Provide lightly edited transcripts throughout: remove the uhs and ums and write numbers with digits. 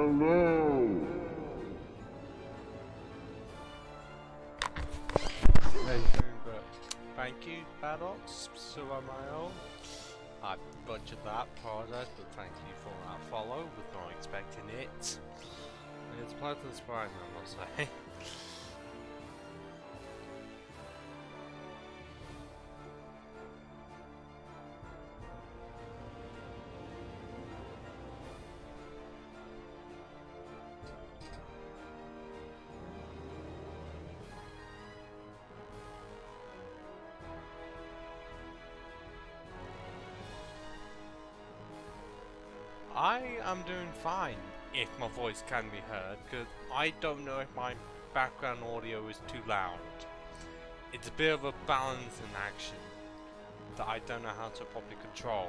Hello. But thank you, VODS, Suamayo. I butchered that, apologize, but thank you for that follow, was not expecting it. It's pleasant surprise, I must say. I am doing fine, if my voice can be heard, because I don't know if my background audio is too loud. It's a bit of a balance in action that I don't know how to properly control.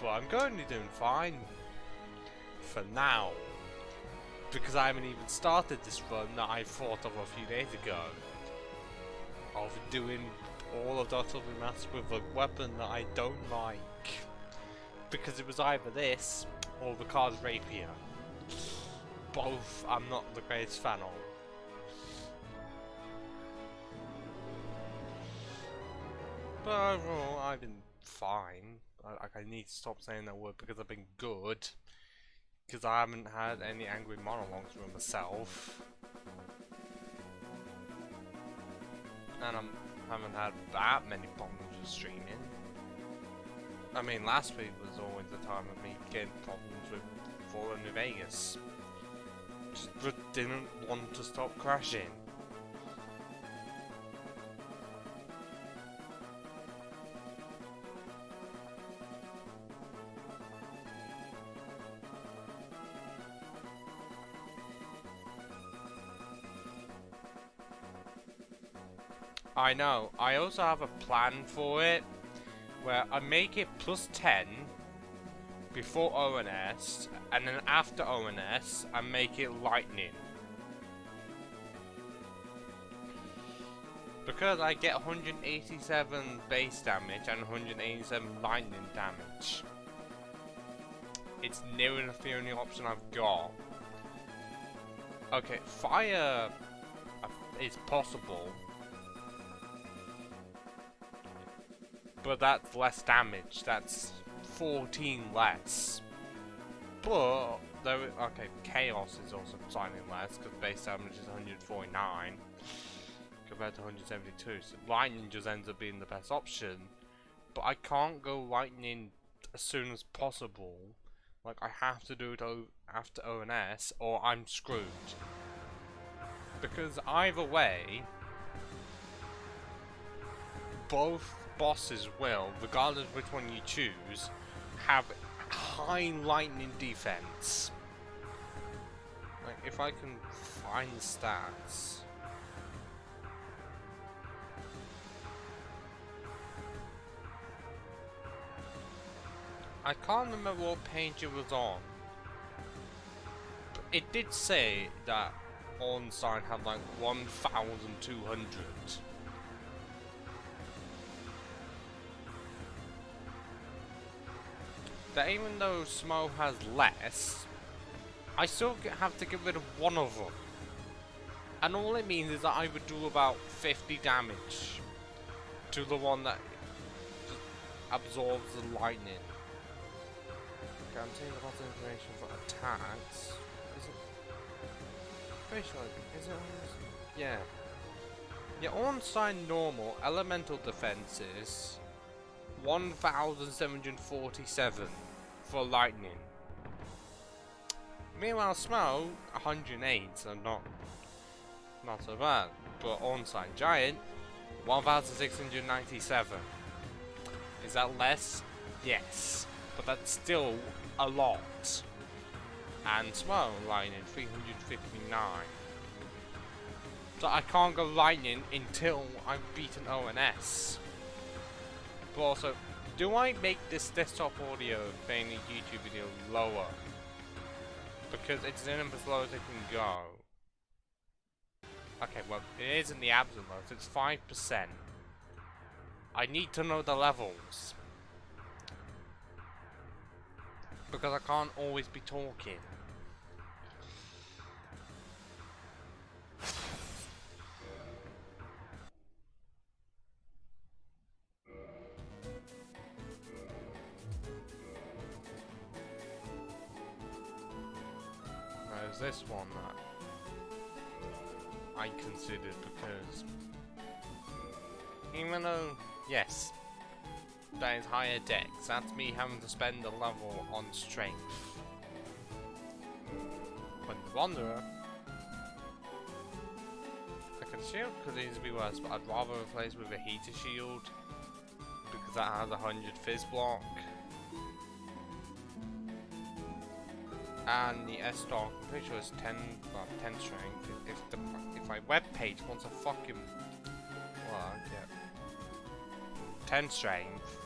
But I'm currently doing fine, for now, because I haven't even started this run that I thought of a few days ago, of doing all of that other maths with a weapon that I don't like. Because it was either this or the Card's Rapier. Both I'm not the greatest fan of. But overall, I've been fine. I need to stop saying that word because I've been good. Because I haven't had any angry monologues with myself. And I haven't had that many problems with streaming. I mean, last week was always the time of me getting problems with Fallen New Vegas. Just didn't want to stop crashing. I know, I also have a plan for it, where I make it plus 10 before ONS, and then after ONS, I make it lightning. Because I get 187 base damage and 187 lightning damage. It's near enough the only option I've got. Okay, fire is possible. But that's less damage, that's 14 less. But, okay, Chaos is also slightly less, because base damage is 149 compared to 172, so Lightning just ends up being the best option. But I can't go Lightning as soon as possible, like I have to do it after ONS, or I'm screwed. Because either way, both bosses will, regardless of which one you choose, have high lightning defense. Like, if I can find the stats. I can't remember what page it was on. But it did say that Ornstein had like 1,200. That even though Smo has less, I still have to get rid of one of them. And all it means is that I would do about 50 damage to the one that absorbs the lightning. Okay, I'm taking lots of information for attacks. Is it? Very sure. Is it? Yeah. Yeah, Ornstein normal elemental defenses. 1,747 for lightning. Meanwhile, Smo 108, so not so bad. But Ornstein Giant 1,697. Is that less? Yes, but that's still a lot. And Smo lightning 359. So I can't go lightning until I've beaten ONS. But also, do I make this desktop audio thing a YouTube video lower? Because it's in as low as it can go. Okay, well, it is in the absolute lowest, it's 5%. I need to know the levels. Because I can't always be talking. was this one that I considered, because even though, yes, that is higher dex, that's me having to spend a level on strength. When the Wanderer, I can shield could easily be worse, but I'd rather replace with a heater shield because that has 100 fizz block. And the Estoc, I'm pretty sure it's 10 strength. If my web page wants a fucking work, yeah. 10 strength,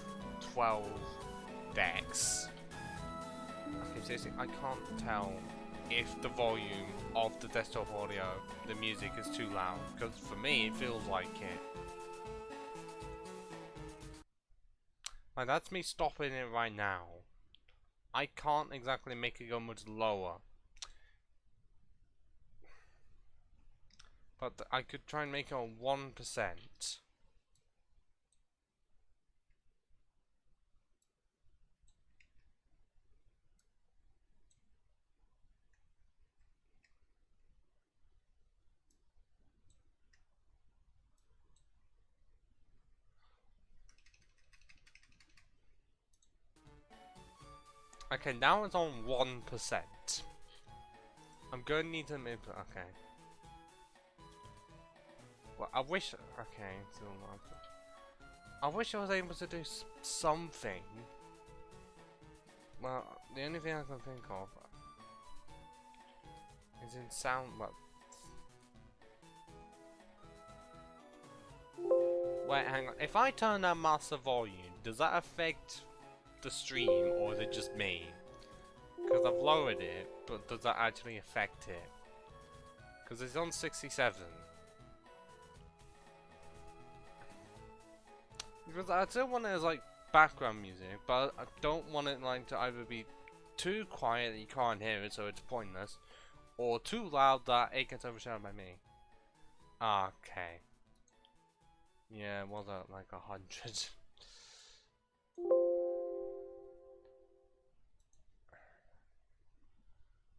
12 dex. Okay, seriously, I can't tell if the volume of the desktop audio, the music is too loud, because for me it feels like it. Like, that's me stopping it right now. I can't exactly make it go much lower. But I could try and make it on 1%. Okay, now it's on 1%. I'm going to need to make. Okay. Well, I wish. Okay, so I wish I was able to do something. Well, the only thing I can think of is in sound. Well, wait, hang on. If I turn down master volume, does that affect the stream, or is it just me? Because I've lowered it, but does that actually affect it? Because it's on 67. Because I still want it as like background music, but I don't want it like to either be too quiet that you can't hear it, so it's pointless, or too loud that it gets overshadowed by me. Okay. Yeah, it was at like 100.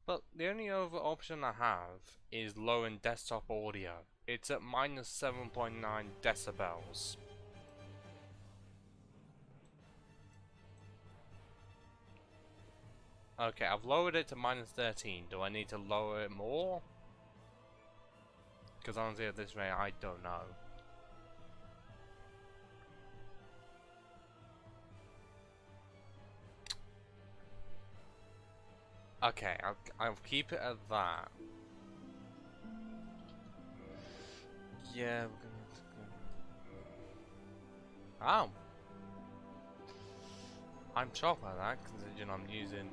But the only other option I have is low-end desktop audio. It's at minus 7.9 decibels. Okay, I've lowered it to minus 13. Do I need to lower it more? Because honestly at this rate, I don't know. Okay, I'll keep it at that. Yeah, we're gonna have to go. Oh! I'm shocked by that, considering I'm using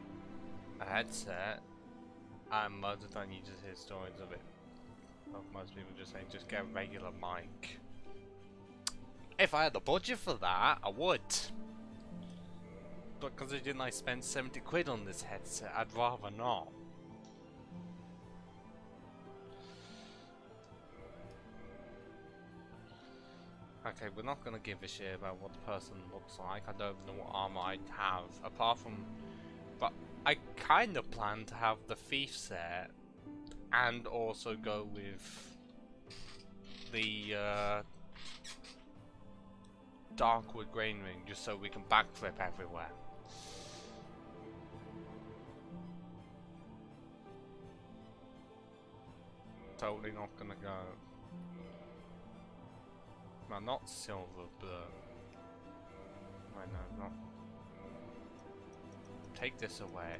a headset, and most of the time you just hear stories of it. Of most people just saying, just get a regular mic. If I had the budget for that, I would. But considering I spent 70 quid on this headset, I'd rather not. Okay, we're not gonna give a shit about what the person looks like. I don't know what armor I have, apart from... But I kind of plan to have the thief set, and also go with the Darkwood Grain Ring, just so we can backflip everywhere. Totally not gonna go. Well, not silver, but I know not. Take this away.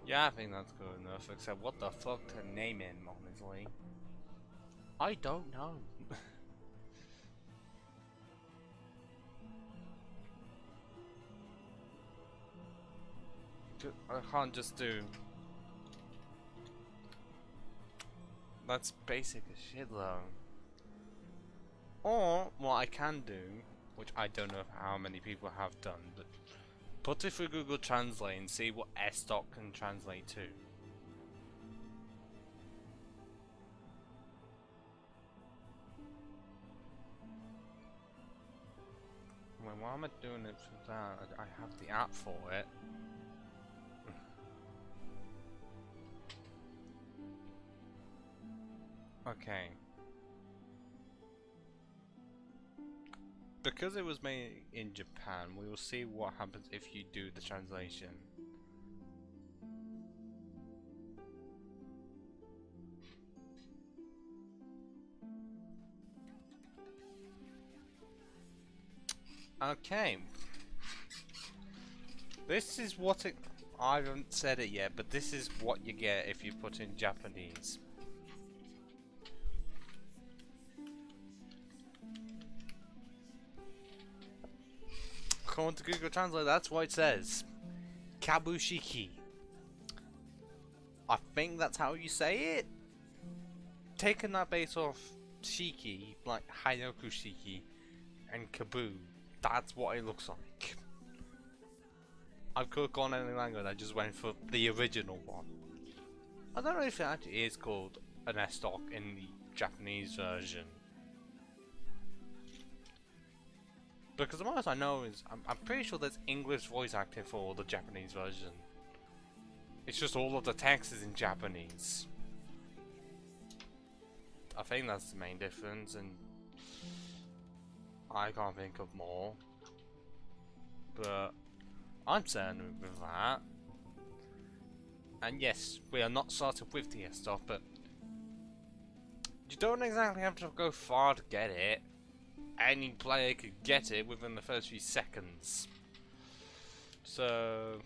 Yeah, I think that's good enough, except what the fuck to name him, honestly. I don't know. I can't just do... That's basic as shit though. Or, what I can do, which I don't know how many people have done, but put it through Google Translate and see what Estoc can translate to. why am I doing it for that? I have the app for it. Okay. Because it was made in Japan, we will see what happens if you do the translation. Okay. This is what it... I haven't said it yet, but this is what you get if you put in Japanese. According to Google Translate, that's what it says. Kabushiki. I think that's how you say it. Taking that base off Shiki, like Hayoku Shiki, and Kabu, that's what it looks like. I could have gone any language, I just went for the original one. I don't know if it actually is called an Estoc in the Japanese version. Because the most I know is, I'm pretty sure there's English voice acting for the Japanese version. It's just all of the text is in Japanese. I think that's the main difference, and I can't think of more. But I'm certain with that. And yes, we are not started with the Estoc, but you don't exactly have to go far to get it. Any player could get it within the first few seconds. So,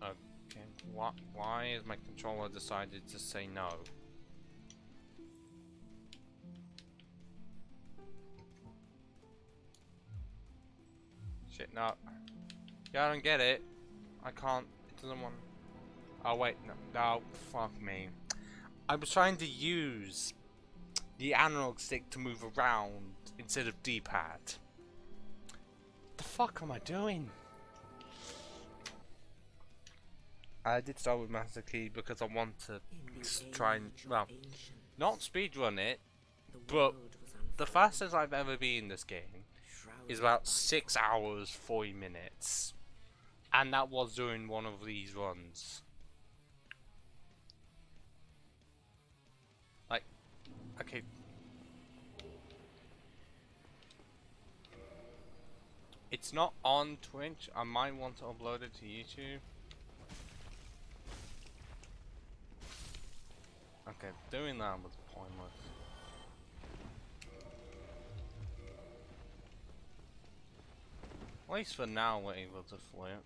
okay, why has my controller decided to say no? Shit, no. Yeah, I don't get it. I can't. It doesn't want. Oh wait, no, fuck me. I was trying to use the analog stick to move around instead of D-pad. The fuck am I doing? I did start with Master Key because I want to try and, well, not speedrun it, but the fastest I've ever been in this game is about 6 hours, 40 minutes. And that was during one of these runs. Like, okay. It's not on Twitch. I might want to upload it to YouTube. Okay, doing that was pointless. At least for now we're able to flip.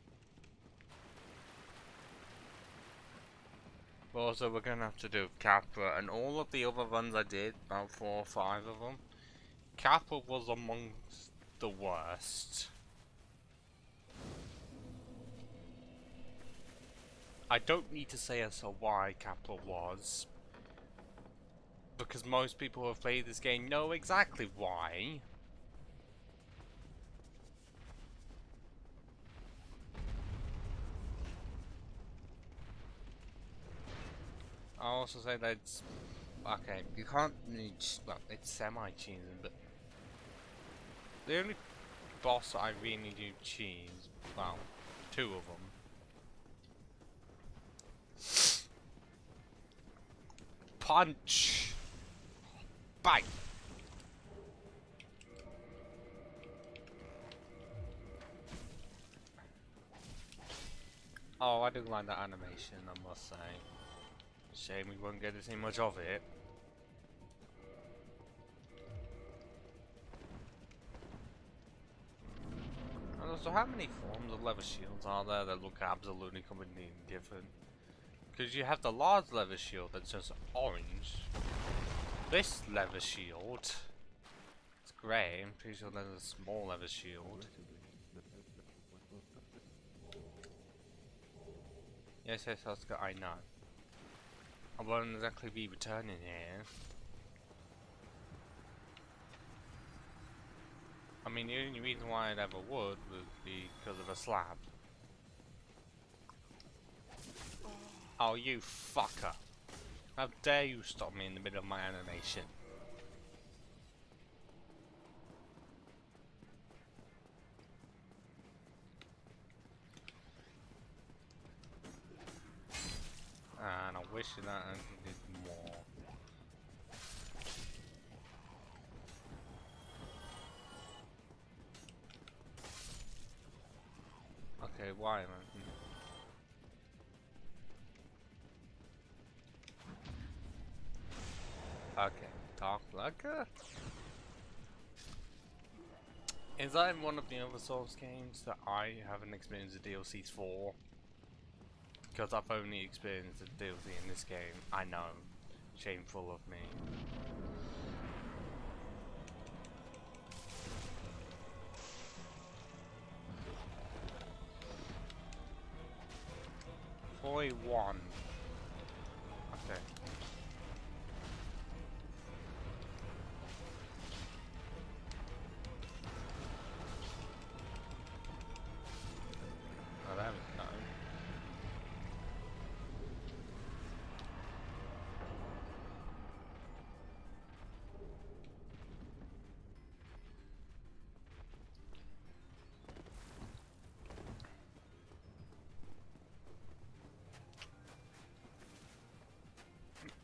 But also we're gonna have to do Capra, and all of the other runs I did, about 4 or 5 of them, Capra was amongst the worst. I don't need to say as to why Capra was, because most people who have played this game know exactly why. I'll also say that it's, okay, you can't really, well, it's semi-cheesing, but the only boss I really do cheese, well, 2 of them. Punch! Bite! Oh, I do like that animation, I must say. Shame we won't get to see much of it. And also, how many forms of leather shields are there that look absolutely completely different? Because you have the large leather shield that's just orange. This leather shield, it's grey. I'm pretty sure there's a small leather shield. Yes, Oscar, I know. I won't exactly be returning here. I mean, the only reason why I'd ever would be because of a slab. Oh, you fucker. How dare you stop me in the middle of my animation. wish that I did more. Okay, why, man? Okay, Dark Lurker? Is that in one of the other Souls games that I haven't experienced the DLCs for? Because I've only experienced the DLC in this game. I know. Shameful of me. Boy 1. Okay. Oh, there we go.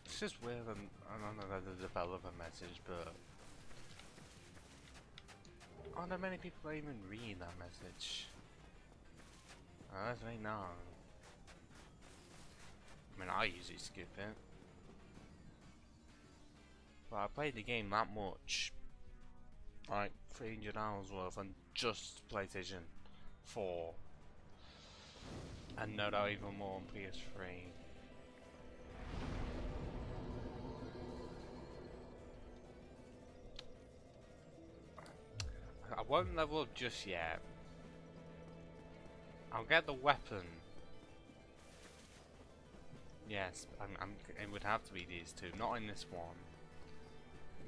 It's just weird, and I don't know that the developer message, but aren't there many people that even read that message? That's right now. I mean, I usually skip it. But I played the game that much. Like 300 hours worth on just PlayStation 4. And no doubt even more on PS3. I won't level up just yet. I'll get the weapon. Yes, it would have to be these two, not in this one.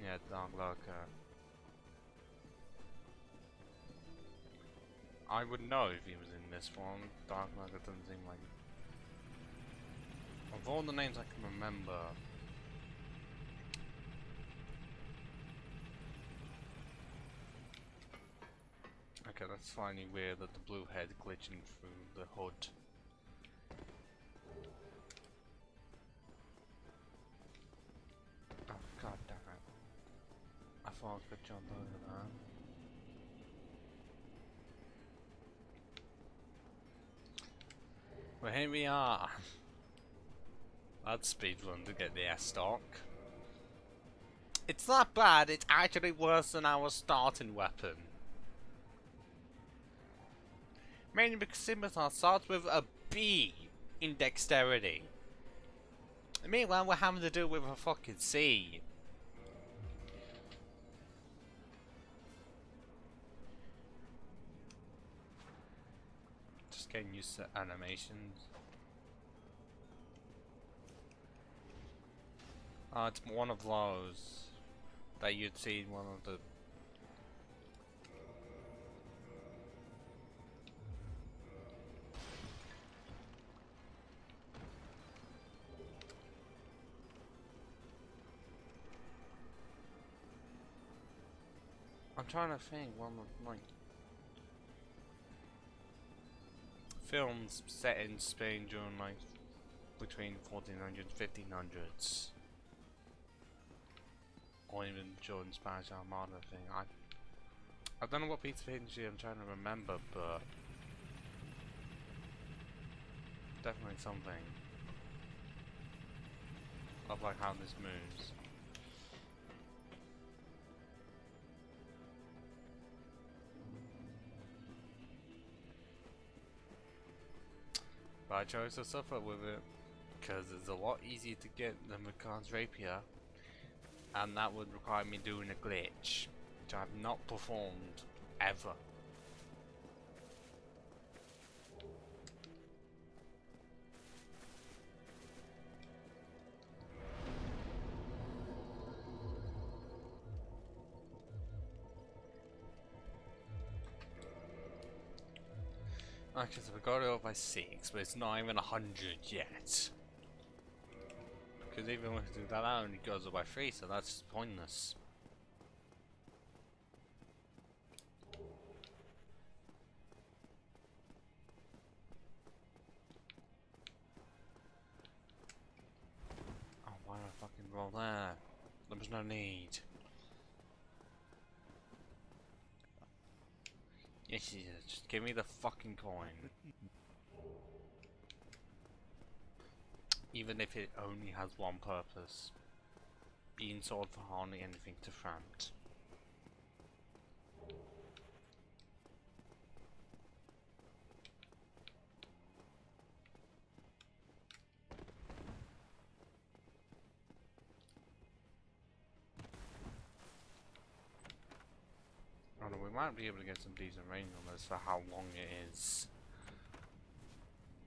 Yeah, Dark Lurker. I would know if he was in this one. Dark Lurker doesn't seem like... Of all the names I can remember... Okay, that's finally weird that the blue head glitching through the hood. Oh, god damn it. I thought I could jump over that. Well, here we are. That's speedrun to get the Estoc. It's not bad, it's actually worse than our starting weapon. Mainly because Scimitar starts with a B in dexterity. Meanwhile, we're having to do it with a fucking C. Just getting used to animations. It's one of those that you'd see in one of the... I'm trying to think one of like films set in Spain during like between 1400s and 1500s, or even during Spanish Armada thing. I don't know what piece of history I'm trying to remember, but definitely something of like how this moves. But I chose to suffer with it because it's a lot easier to get than with Khan's Rapier, and that would require me doing a glitch, which I have not performed ever. Okay, so we got it up by 6, but it's not even 100 yet. Because even if we do that, that only goes up by 3, so that's just pointless. mid-roll there. There was no need. Yes, yes, just give me the fucking coin. Even if it only has one purpose. Being sold for hardly anything to France. Oh no, we might be able to get some decent range on this for how long it is.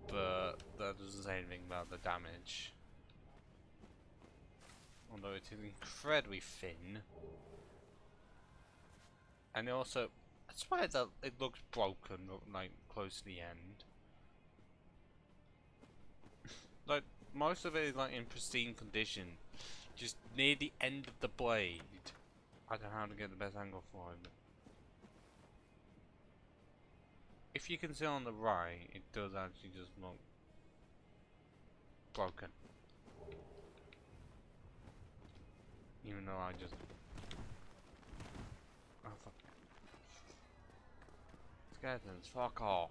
But that doesn't say anything about the damage. Although it is incredibly thin. And also, I swear that it looks broken, like, close to the end. Like, most of it is, like, in pristine condition. Just near the end of the blade. I don't know how to get the best angle for it. But if you can see on the right, it does actually just look broken. Even though I just... Oh, fuck. Skeletons, fuck off.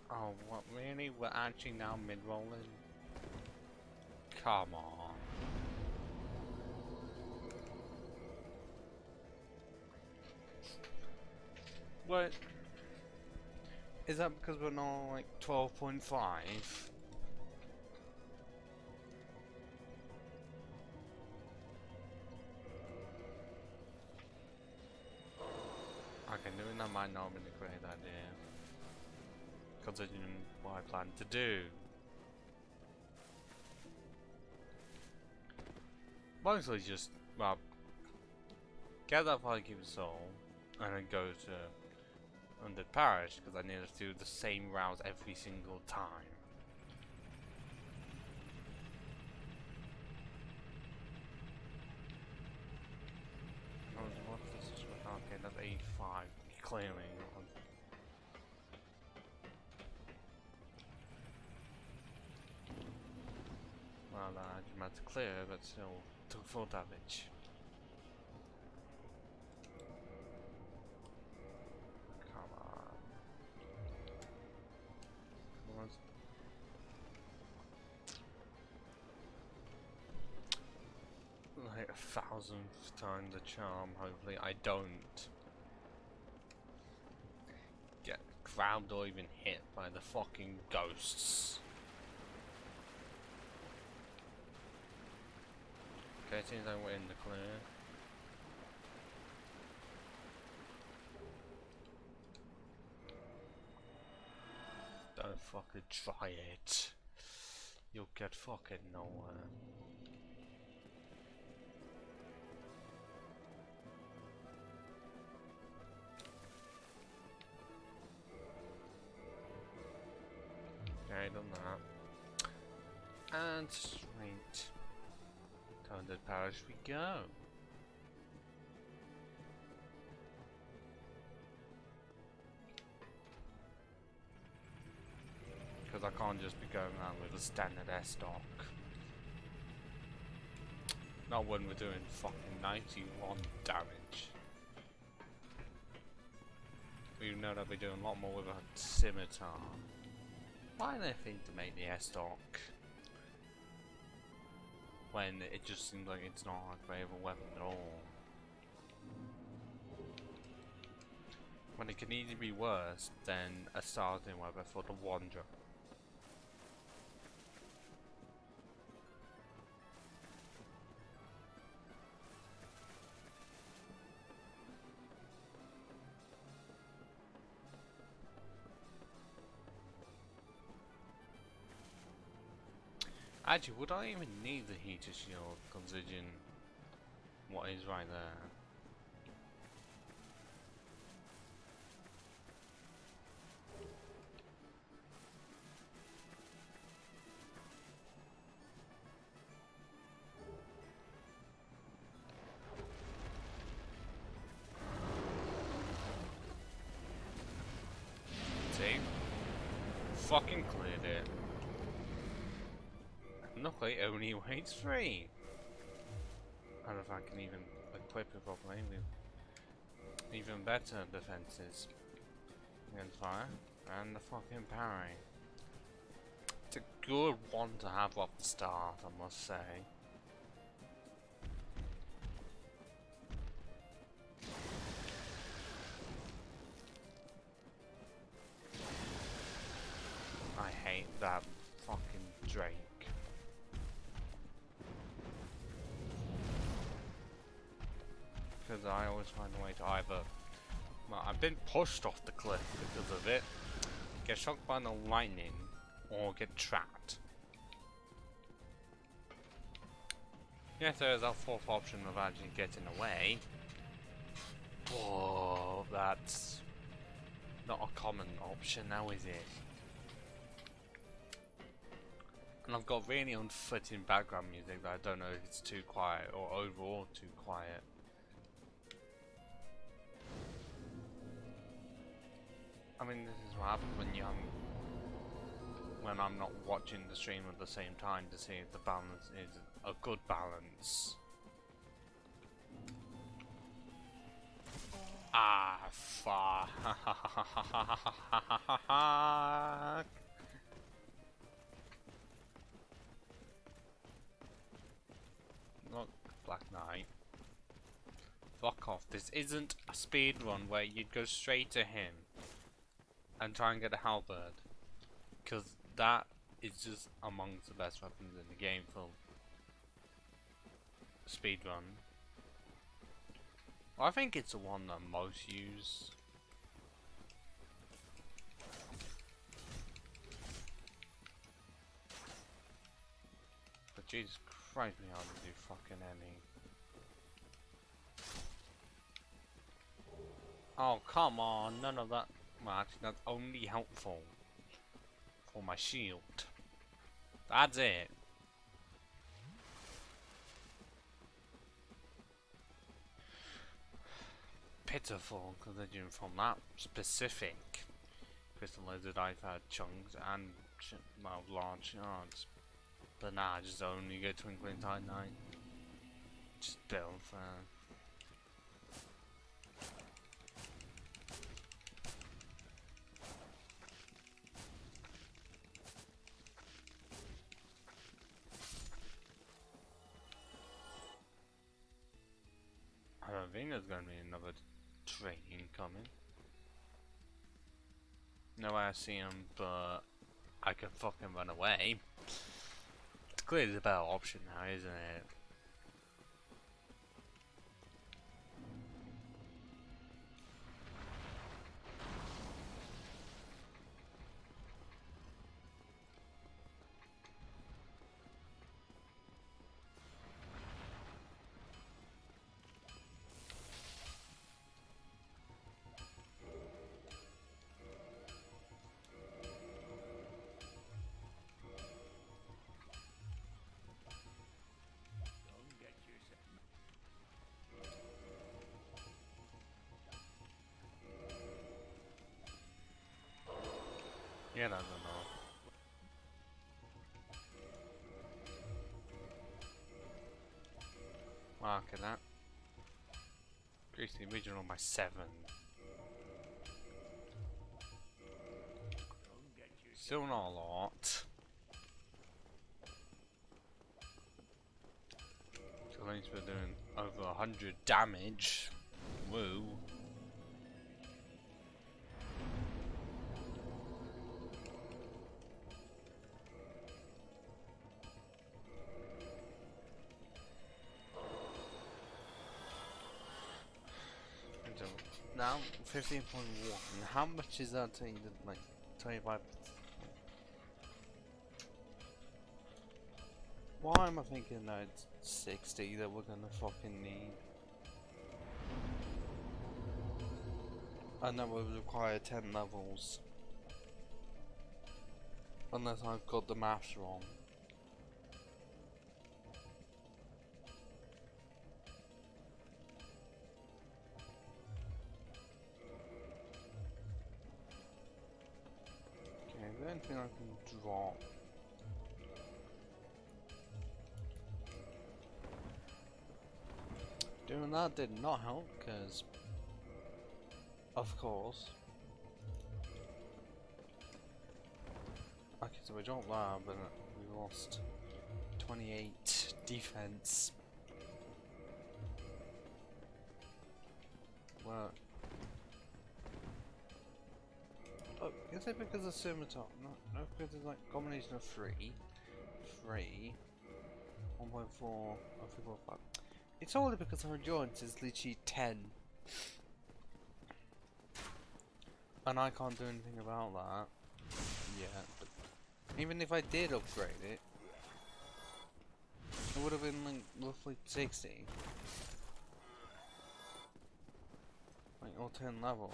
Oh, what, really? We're actually now mid-rolling? Come on. What? Is that because we're not like 12.5? Okay, doing that might not have been a great idea. Considering what I plan to do. Mostly just, well, get that Viking soul, and then go to Undead Parish, because I need to do the same routes every single time. What is this? Okay, that's 85, clearly. Well, I just meant to clear, but still took full damage. Come on. Like 1,000th time the charm, hopefully I don't get grabbed or even hit by the fucking ghosts. Okay, it seems like we're in the clear. Don't fucking try it. You'll get fucking nowhere. Okay, done that. And straight to Undead Parish we go. Because I can't just be going around with a standard Estoc. Not when we're doing fucking 91 damage. We know that we're doing a lot more with a scimitar. Why do they think to make the Estoc when it just seems like it's not a great of a weapon at all? When it can easily be worse than a starting weapon for the Wanderer. Actually, would I even need the heater shield considering what is right there? fucking cleared it. Luckily, it only weighs 3. I don't know if I can even equip it properly with even better defenses against fire and the fucking parry. It's a good one to have off the start, I must say. I hate that fucking Drake. Because I always find a way to either... Well, I've been pushed off the cliff because of it, get shocked by the lightning, or get trapped. Yes, there's that fourth option of actually getting away. Whoa, that's not a common option now, is it? And I've got really unfitting background music that I don't know if it's too quiet or overall too quiet. I mean, this is what happens when I'm not watching the stream at the same time to see if the balance is a good balance. Ah, fuck. Look, Black Knight. Fuck off. This isn't a speed run where you'd go straight to him and try and get a halberd. Because that is just amongst the best weapons in the game for speed run. Well, I think it's the one that most use. But Jesus Christ, we hardly do fucking any. Oh, come on, none of that. Well, actually, that's only helpful for my shield. That's it. Pitiful, considering from that specific crystal lizard I've had chunks and well, large shards. But nah, I just only get Twinkling Titanite. Just build for. I don't think there's going to be another train coming. No way I see him, but I can fucking run away. It's clearly the better option now, isn't it? Yeah, I don't know. Mark at that. Increase the original by 7. Still not a lot. So at least we're doing over 100 damage. Woo. Now 15.1. How much is that to you? Like 25. Why am I thinking that it's 60 that we're gonna fucking need? I know we require 10 levels. Unless I've got the maths wrong. Okay then. anything I can drop? Doing that did not help, because, of course. Okay, so we dropped that, but we lost 28 defense. Well, oh, is it because of scimitar? No, because it's like combination of 3, 1.4, 3.5. It's only because our endurance is literally 10. And I can't do anything about that yet. But even if I did upgrade it, it would have been like roughly 60. Like all 10 levels.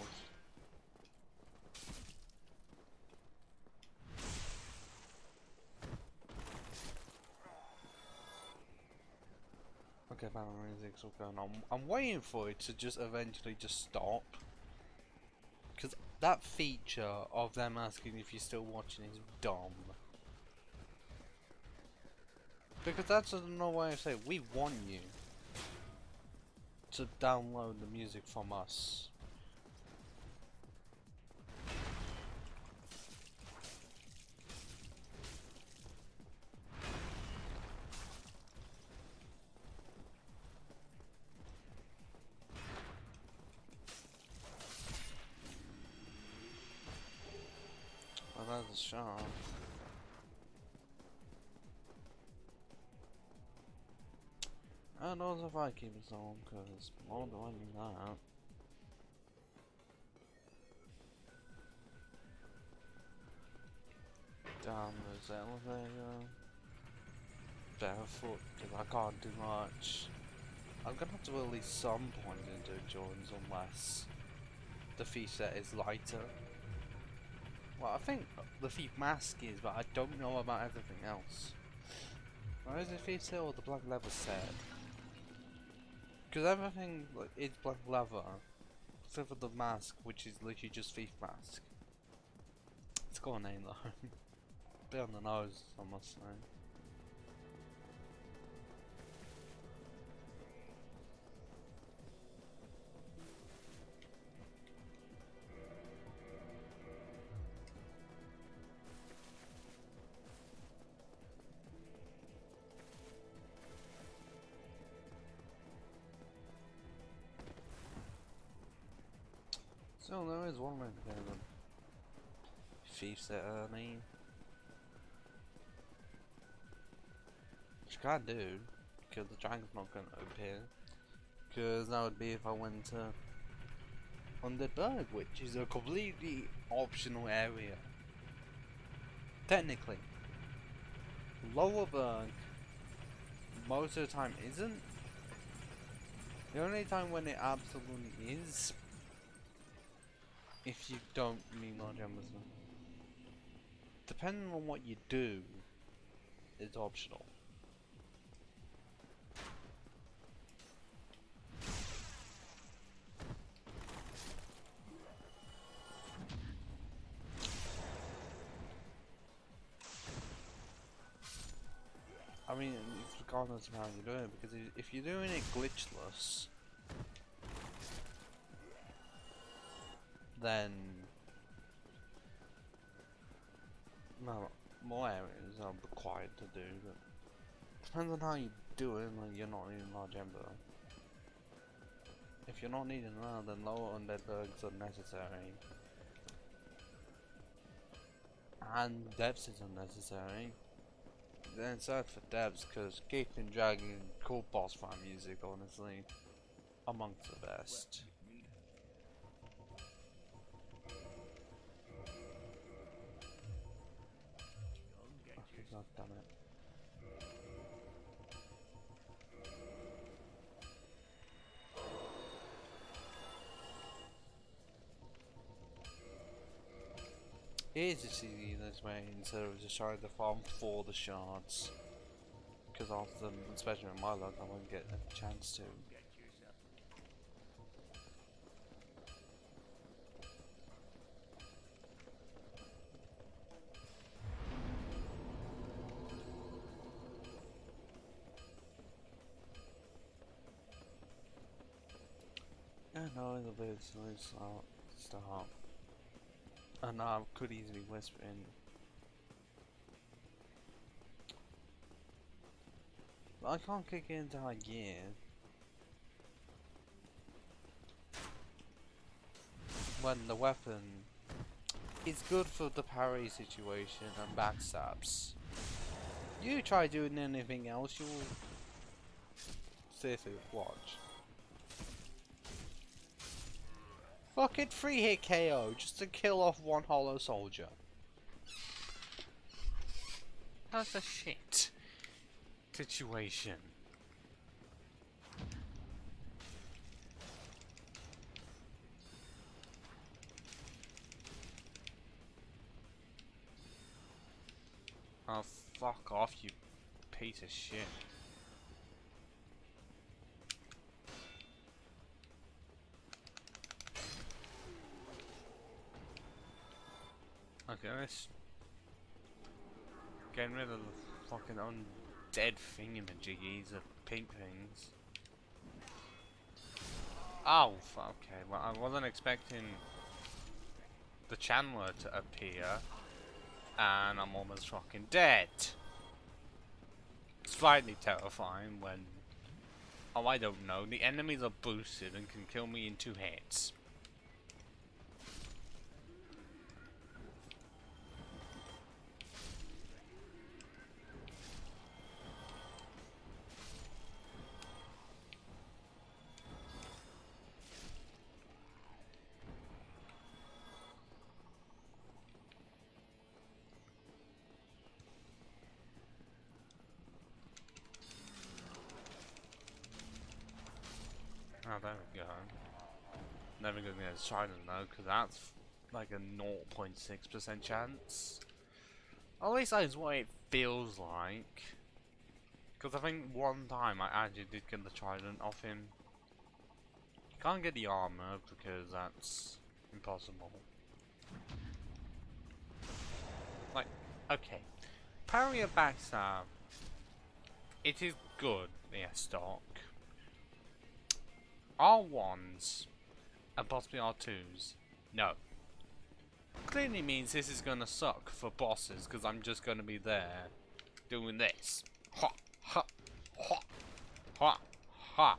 Okay, battle music's all going on. I'm waiting for it to just eventually just stop. Because that feature of them asking if you're still watching is dumb. Because that's another way of saying we want you to download the music from us. Well, that's a shot. And also if I keep it on, because more do I need that. Down this elevator. Barefoot, because I can't do much. I'm gonna have to at least some point into endurance unless the thief set is lighter. Well, I think the thief mask is, but I don't know about everything else. Or is it thief set or the black leather set? Because everything like, is black leather, except for the mask, which is literally just thief mask. It's got a name though. Bit on the nose, I must say. So there is one way to get them. Thief set, I mean. Which I can't do, because the dragon's not going to appear. Because that would be if I went to Underberg, which is a completely optional area. Technically. Lower Berg, most of the time isn't. The only time when it absolutely is, if you don't need large embers. Depending on what you do, it's optional. I mean, it's regardless of how you do it, because if you're doing it glitchless, then well, more areas are required to do, but depends on how you do it, like you're not needing large ember. If you're not needing that, then lower undead bergs are necessary. And depths is unnecessary. Then search for depths, because keeping dragging cool boss fight music, honestly, amongst the best. God damn it. It is just easy this way instead of just trying to farm for the shards. Because often, especially with my luck, I won't get a chance to. no, it'll be a smooth start. And I could easily whisper in. But I can't kick it into high gear. When the weapon is good for the parry situation and backstabs. You try doing anything else, you will seriously watch. Fuck it, 3-hit KO just to kill off one hollow soldier. That's a shit situation. Oh, fuck off, you piece of shit. Okay, let's get rid of the fucking undead thingamajiggies, the pink things. Oh, okay, well I wasn't expecting the Chandler to appear, and I'm almost fucking dead. Slightly terrifying when, oh I don't know, the enemies are boosted and can kill me in 2 hits. Oh, there we go. Never gonna get a trident though, because that's like a 0.6% chance. At least that's what it feels like. Because I think one time I actually did get the trident off him. You can't get the armor because that's impossible. Like, okay. Parry a backstab. It is good, the Estoc. R1s and possibly R2s, no. Clearly means this is gonna suck for bosses because I'm just gonna be there doing this. Ha ha ha ha ha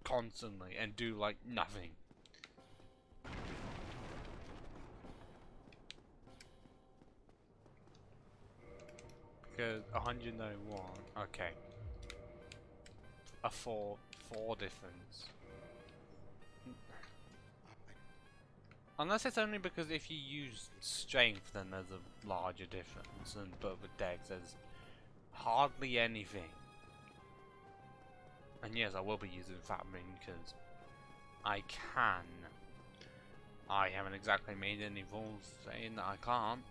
constantly and do like nothing. Because 191, okay. A 4 difference. Unless it's only because if you use strength then there's a larger difference, but with dex there's hardly anything. And yes, I will be using Fatman because I can. I haven't exactly made any rules saying that I can't.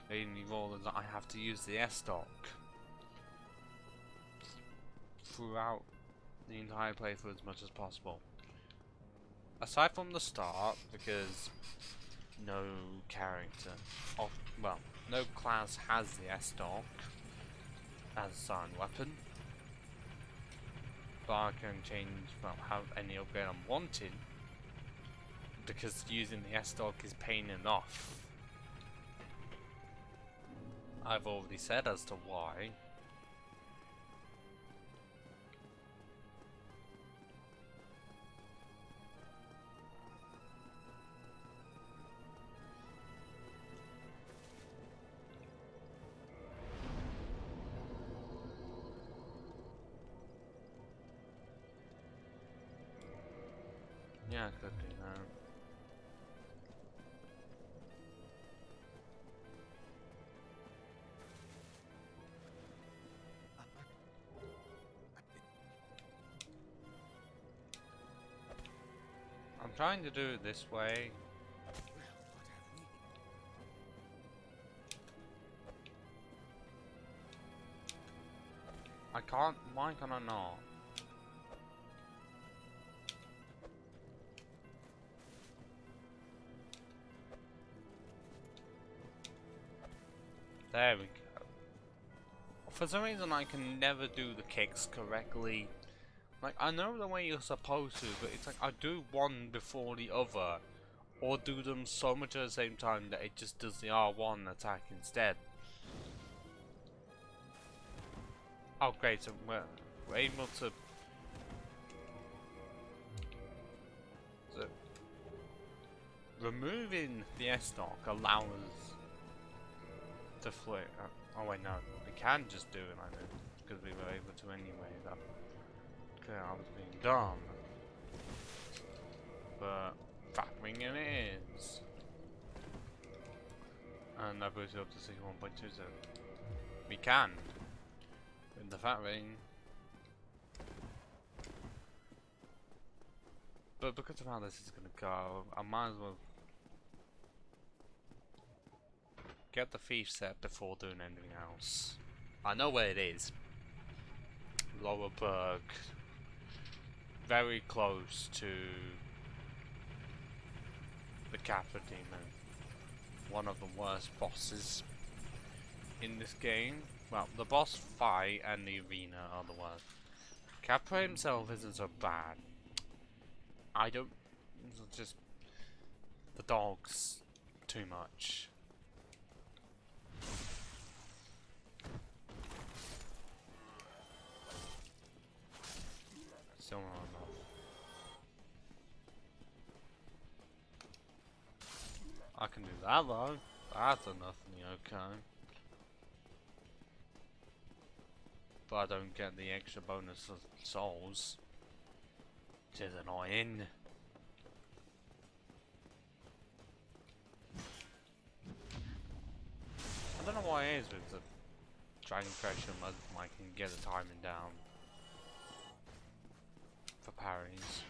The only rule is that I have to use the Estoc throughout the entire playthrough as much as possible. Aside from the start, because no character, well, no class has the Estoc as a silent weapon. But I can change, well, have any upgrade I'm wanting, because using the Estoc is pain enough. I've already said as to why. Yeah, I could do that. I'm trying to do it this way. I can't, why can I not? There we go. For some reason I can never do the kicks correctly. Like, I know the way you're supposed to, but it's like I do one before the other, or do them so much at the same time that it just does the R1 attack instead. Oh great, so we're able to... So, removing the Estoc allows to flick. Oh wait, no, we can just do it like this, because we were able to anyway. Okay, I was being dumb. But factoring it is. And that boosts it up to 61.2, so we can. With the fat ring. But because of how this is gonna go, I might as well get the thief set before doing anything else. I know where it is. Lower Berg. Very close to the Capra Demon. One of the worst bosses in this game. Well, the boss fight and the arena are the worst. Capra himself isn't so bad. I don't... just... the dogs too much. Still not enough. I can do that though. That's enough for me, okay. But I don't get the extra bonus of souls. Which is annoying. I don't know why it is with the dragon pressure mode, I can get the timing down for parries.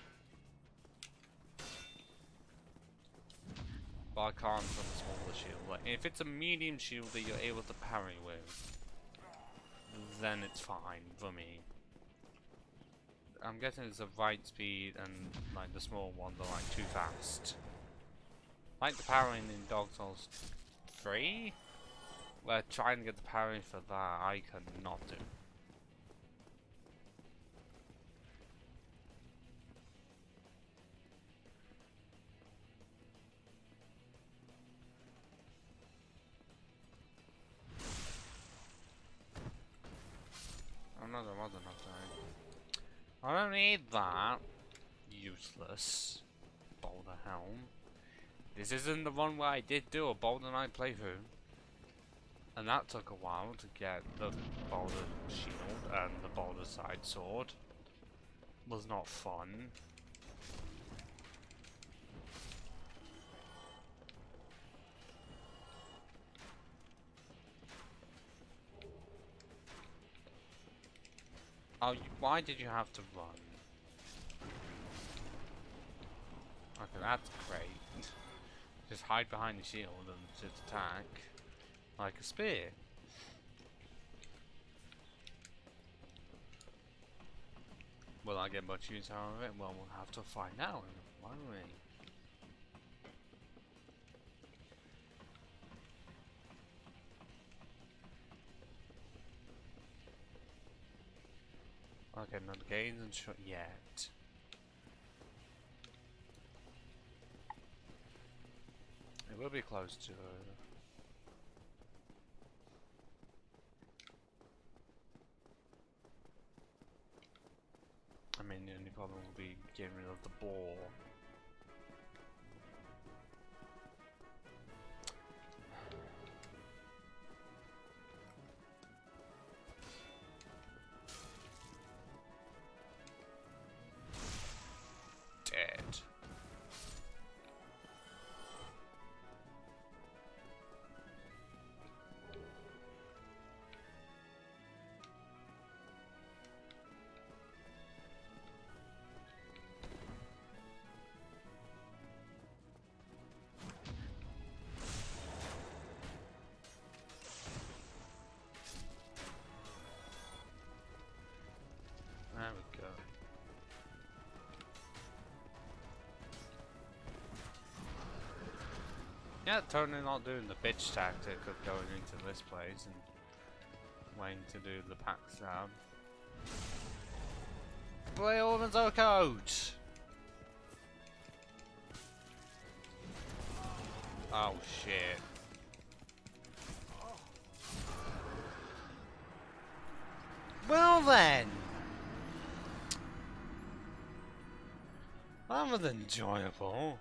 But I can't on the smaller shield. Like, if it's a medium shield that you're able to parry with, then it's fine for me. I'm guessing it's the right speed and like the small ones are like too fast. Like the parrying in Dark Souls 3, where trying to get the parry for that I cannot do. Another modern update. I don't need that. Useless. Boulder Helm. This isn't the one where I did do a Boulder Knight playthrough. And that took a while to get the Boulder Shield and the Boulder Side Sword. Was not fun. Oh, why did you have to run? Okay, that's great. Just hide behind the shield and just attack like a spear. Will I get much use out of it? Well, we'll have to find out, won't we? Okay, not the gains and shot yet. It will be close to I mean, the only problem will be getting rid of the boar. Dead. There we go. Yeah, totally not doing the bitch tactic of going into this place and waiting to do the pack stab. Spray all of our coat! Oh shit. Well then! That was enjoyable.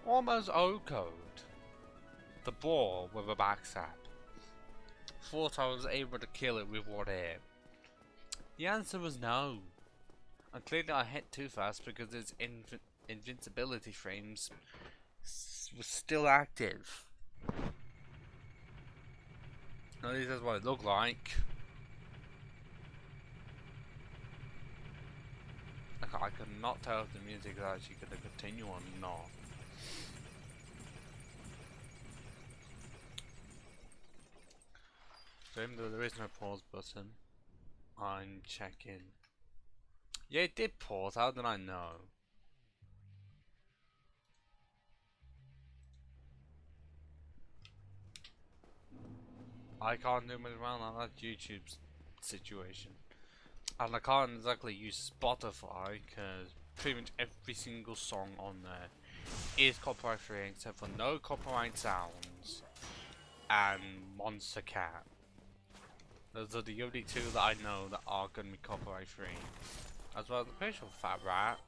Almost O-code. The boar with a backstab. Thought I was able to kill it with one hit. The answer was no. And clearly I hit too fast because its invincibility frames was still active. At least that's what it looked like. I could not tell if the music is actually going to continue or not. So even though there is no pause button, I'm checking. Yeah, it did pause. How did I know? I can't do much around that. That's YouTube's situation. And I can't exactly use Spotify because pretty much every single song on there is copyright free except for No Copyright Sounds and Monster Cat. Those are the only two that I know that are going to be copyright free. As well as the pretty sure Fat Rat.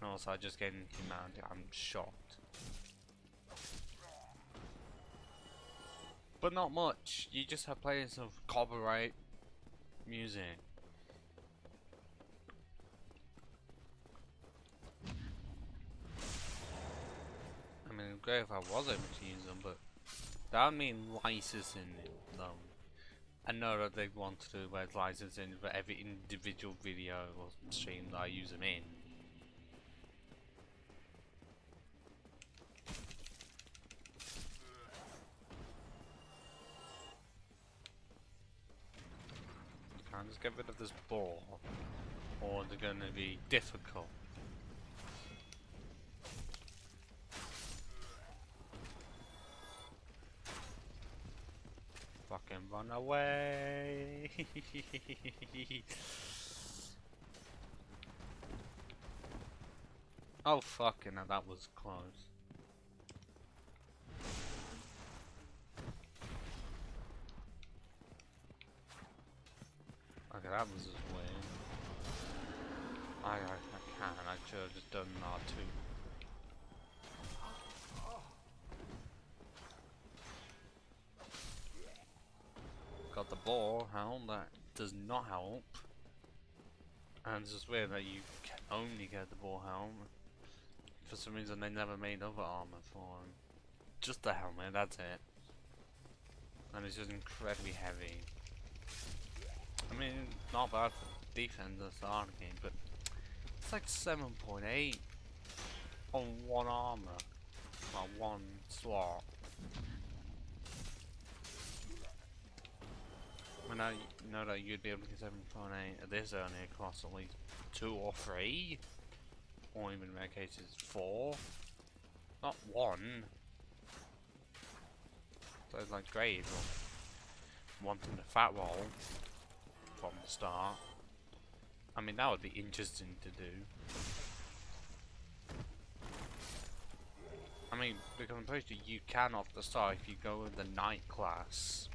And also I just gained humanity. I'm shocked. But not much. You just have players of copyright music. I mean, great if I was able to use them, but that would mean licensing them. I know that they want to do where it's licensing for every individual video or stream that I use them in. Can't just get rid of this ball, or they're going to be difficult. Fucking run away! Oh fucking hell, that was close. Okay, that was just weird. I can't. I should have just done R2. Got the ball helm, that does not help. And it's just weird that you can only get the ball helm. For some reason they never made other armor for him. Just the helmet, that's it. And it's just incredibly heavy. I mean, not bad for defense at the start of the game, but it's like 7.8 on one armor. Well, one slot. I know that you'd be able to get 7.8 at this early across at least 2 or 3, or even in rare cases 4, not 1. So it's like great for wanting the fat roll from the start. I mean, that would be interesting to do. I mean, because I'm pretty sure you can off the start if you go with the night class.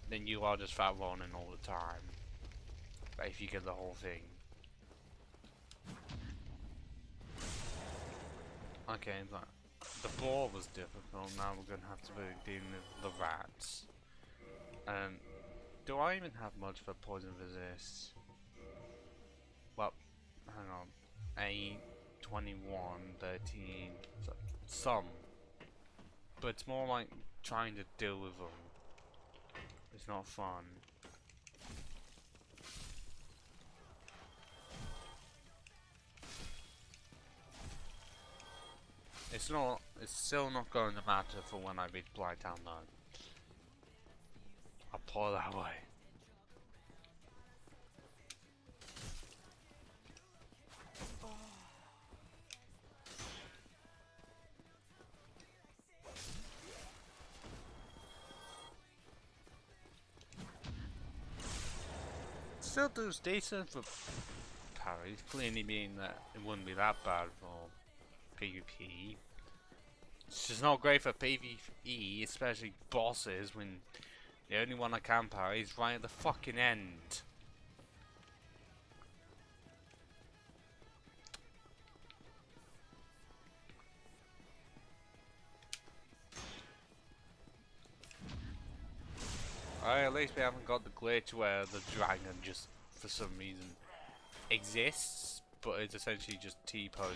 Then you are just fat rolling all the time. But if you get the whole thing. Okay, but the ball was difficult. Now we're gonna have to be dealing with the rats. And do I even have much for poison resist? Well, hang on. 8, 21, 13, some. But it's more like trying to deal with them. It's not fun. It's still not going to matter for when I beat Blighttown though. I'll pull that way. still does decent for parries, clearly meaning that it wouldn't be that bad for PvP. It's just not great for PvE, especially bosses, when the only one I can parry is right at the fucking end. At least we haven't got the glitch where the dragon just, for some reason, exists, but it's essentially just T-posing.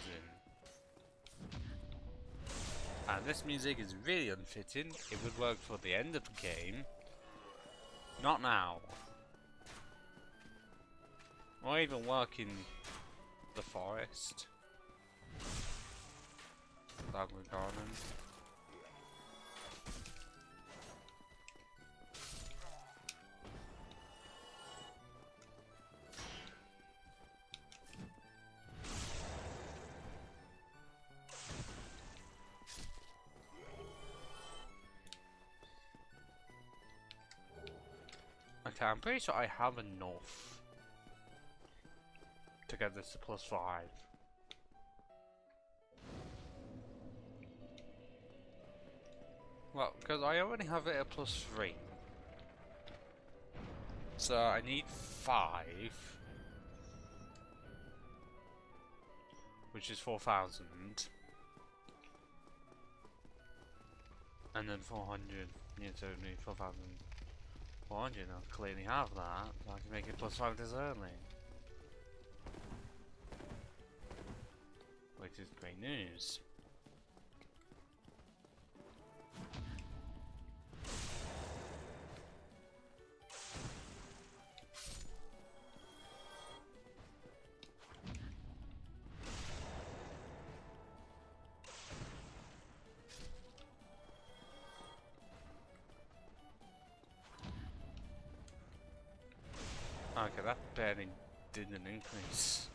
And this music is really unfitting. It would work for the end of the game. Not now. Or even work in the forest. Dogwood Garden. Okay, I'm pretty sure I have enough to get this to +5. Well, because I already have it at +3. So I need 5. Which is 4,000. And then 400. Yeah, so I need 4,400. I'll clearly have that. So I can make it +5 this early. Which is great news. Okay, that barely didn't increase.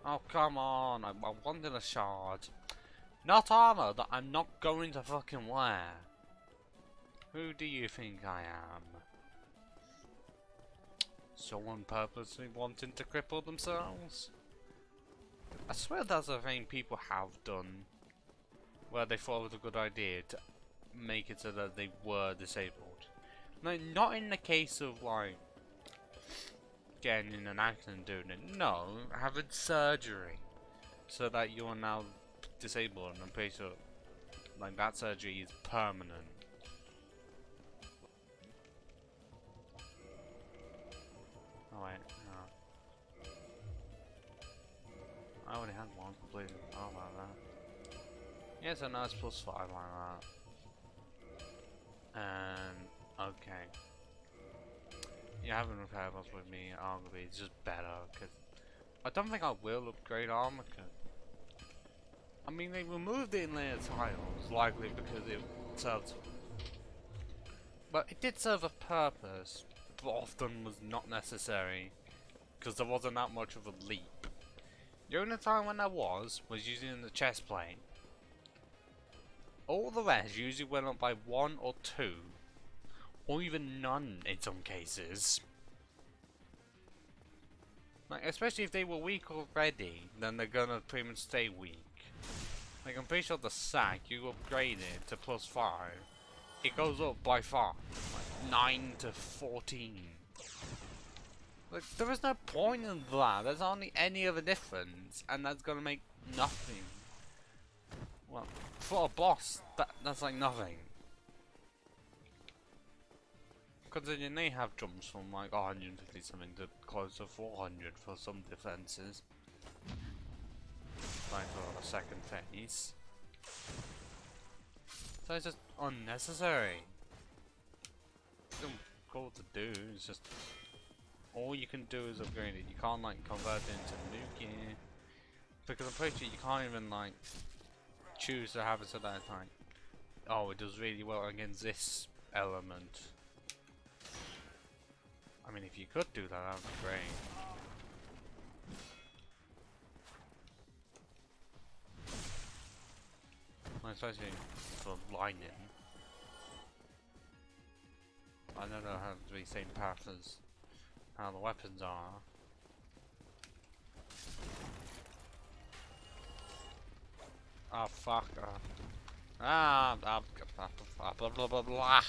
Oh, come on. I wanted a shard. Not armor that I'm not going to fucking wear. Who do you think I am? Someone purposely wanting to cripple themselves? I swear that's a thing people have done. Where they thought it was a good idea to make it so that they were disabled. No, not in the case of like getting in an accident doing it. No, having surgery so that you're now disabled, and I'm pretty sure like that surgery is permanent. Oh wait, no. I already had one completed. Oh about that. Yeah, so now it's +5 like that. And okay. Yeah, having repairables with me arguably is just better, because I don't think I will upgrade armor, cause I mean they removed it in layer tiles, likely because it served, but it did serve a purpose, but often was not necessary, because there wasn't that much of a leap. The only time when there was using the chest plate. All the rest usually went up by 1 or 2. Or even none in some cases. Like, especially if they were weak already, then they're gonna pretty much stay weak. Like, I'm pretty sure the sack, you upgrade it to +5, it goes up by far. Like, 9 to 14. Like, there is no point in that. There's hardly any other difference, and that's gonna make nothing. Well, for a boss, that's like nothing. Considering they have jumps from like 150 something to close to 400 for some defenses. Like for a second phase. So it's just unnecessary. It's still cool to do, it's just all you can do is upgrade it. You can't like convert it into new gear. Because I'm pretty sure you can't even like choose to have it so that it's like, oh, it does really well against this element. I mean, if you could do that, that would be great. Well, especially for lightning. I don't know how to be same path as how the weapons are. Oh fuck. Blah blah blah blah.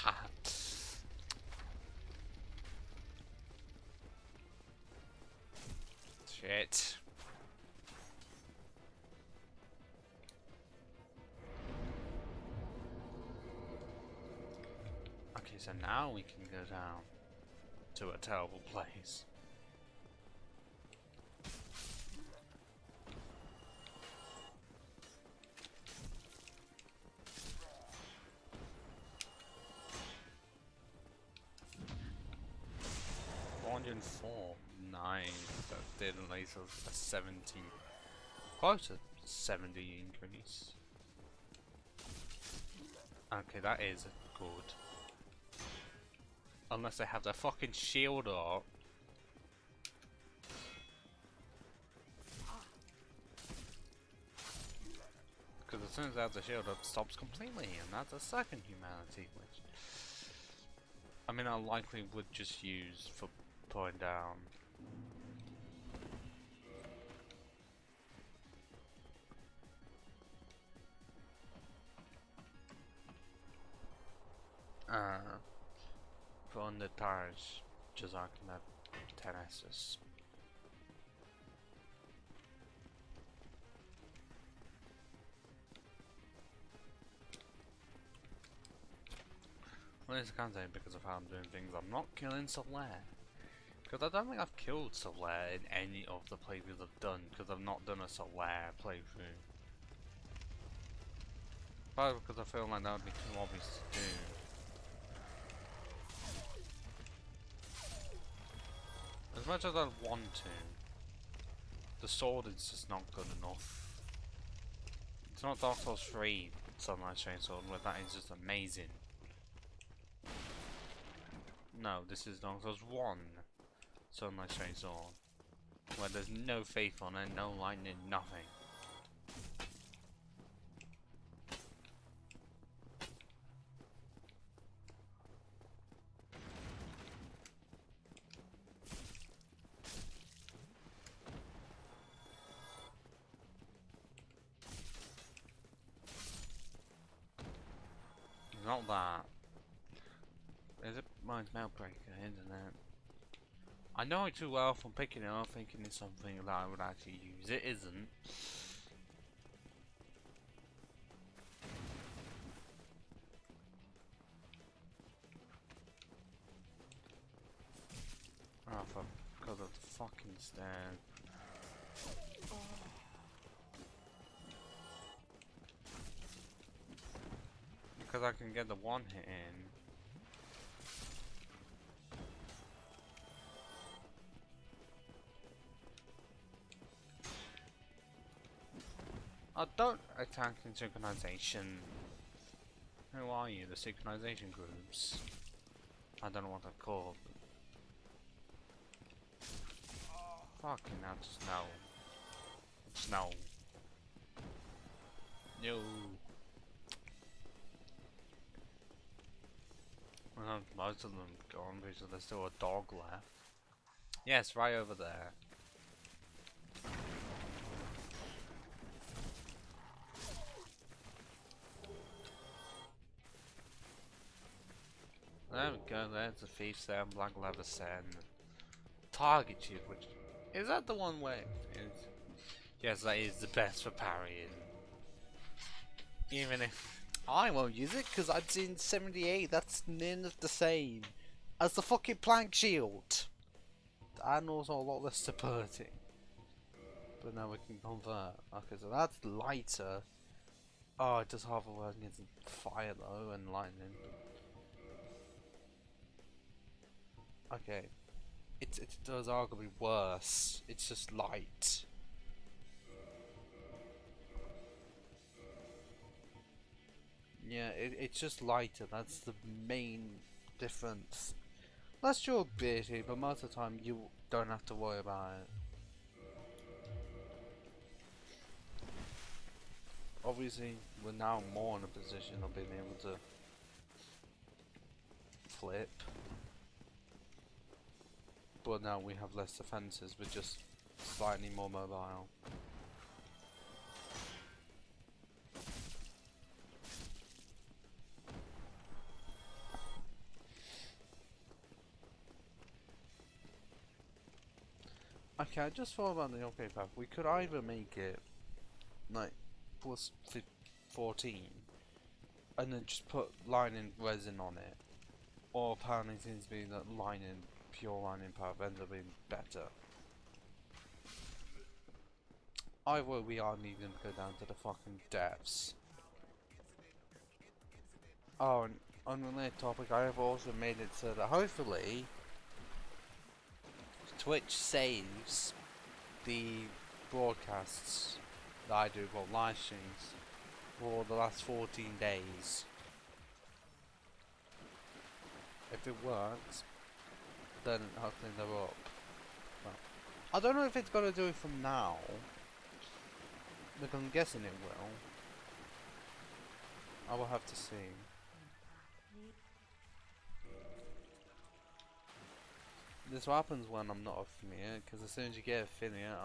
Shit. Okay, so now we can go down to a terrible place. $404. Nice. That did at least a 70. Quite a 70 increase. Okay, that is good. Unless they have their fucking shield up. Because as soon as they have the shield up, it stops completely, and that's a second humanity glitch. I mean, I likely would just use for pulling down. For under tires, just I can have 10 S's. Well, this can't say because of how I'm doing things. I'm not killing Solaire. Because I don't think I've killed Solaire in any of the playthroughs I've done. Because I've not done a Solaire playthrough. Probably because I feel like that would be too obvious to do. As much as I want to, the sword is just not good enough. It's not Dark Souls 3 Sunlight Chainsaw, where that is just amazing. No, this is Dark Souls 1 Sunlight Chainsaw, where there's no faith on it, no lightning, nothing. Not that. There's a mine's Mailbreaker, isn't it? I know it too well from picking it up, thinking it's something that I would actually use. It isn't. Oh, for God, the fucking stairs. Because I can get the one hit in. I don't attack in synchronization. Who are you? The synchronization groups? I don't know what they're called. Fucking hell, just no. Just no. No. Well, most of them gone because there's still a dog left. Yes, right over there. There we go, there's the thief set and black leather set and target shield, which is that the one where is yes, that is the best for parrying. Even if I won't use it because I've seen 78, that's none of the same as the fucking plank shield. And also a lot less stability. But now we can convert. Okay, so that's lighter. Oh, it does half a work against fire though and lightning. Okay. It does arguably worse. It's just light. Yeah, it's just lighter. That's the main difference. That's your ability, but most of the time you don't have to worry about it. Obviously, we're now more in a position of being able to flip. but now we have less defenses, we're just slightly more mobile. Okay, I just thought about the upgrade path. We could either make it like plus 14 and then just put lining resin on it, or apparently it seems to be that lining, pure lining path ends up being better. Either way, we are needing to go down to the fucking depths. Oh, and unrelated topic, I have also made it so that hopefully Twitch saves the broadcasts that I do, well, live streams, for the last 14 days. If it works, then hopefully they're up. Well, I don't know if it's gonna do it from now, but I'm guessing it will. I will have to see. This happens when I'm not affiliate, because as soon as you get affiliate,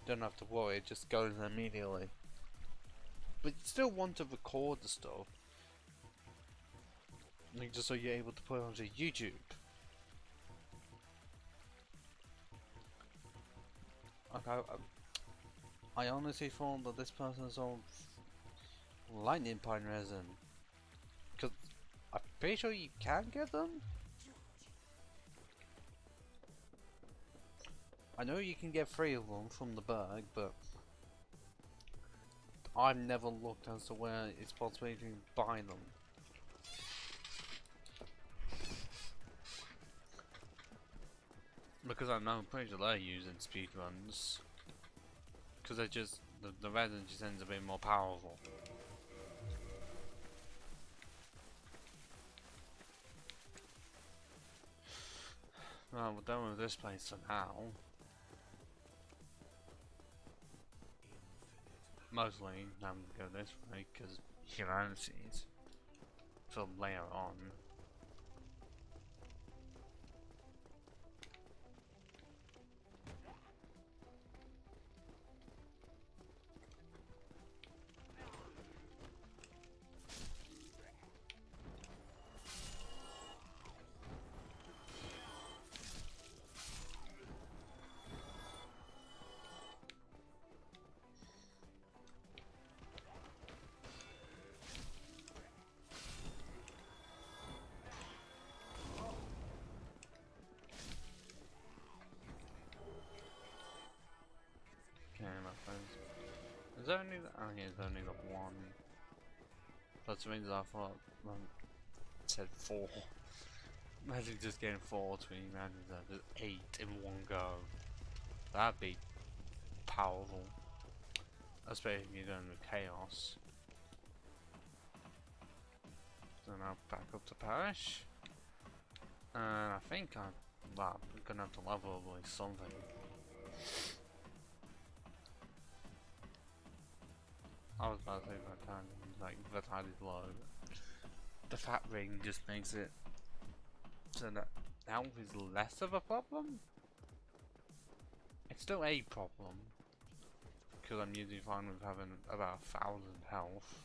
don't have to worry, it just goes immediately. But you still want to record the stuff, like just so you're able to put it onto YouTube. Okay, I honestly thought that this person sold lightning pine resin, because I'm pretty sure you can get them. I know you can get 3 of them from the bag, but I've never looked as to where it's possible to buy them. Because I know I'm pretty sure they're using speedruns. Because they're just, the resin just ends up being more powerful. Well, we're done with this place for now. Mostly, I'm going to go this way because humanities for later on. There's only there's only the one. That's the reason I thought it said 4. Imagine just getting 4 to imagine that there's 8 in one go. That'd be powerful. Especially if you're going with chaos. So now back up to parish. And I think I'm gonna have to level up with something. I was about to say Vitality is low. The fat ring just makes it so that health is less of a problem. It's still a problem because I'm usually fine with having about 1,000 health.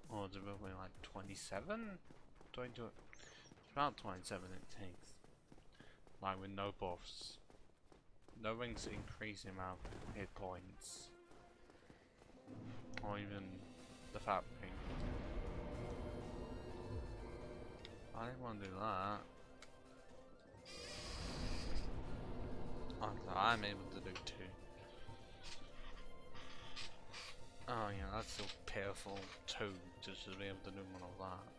Or is it really like 27? 22? It's about 27 it takes. Like with no buffs. No rings increase the amount of hit points. Or even the fat ring. I didn't want to do that. Okay, I'm able to do 2. Oh yeah, that's still pitiful 2 just to be able to do one of that.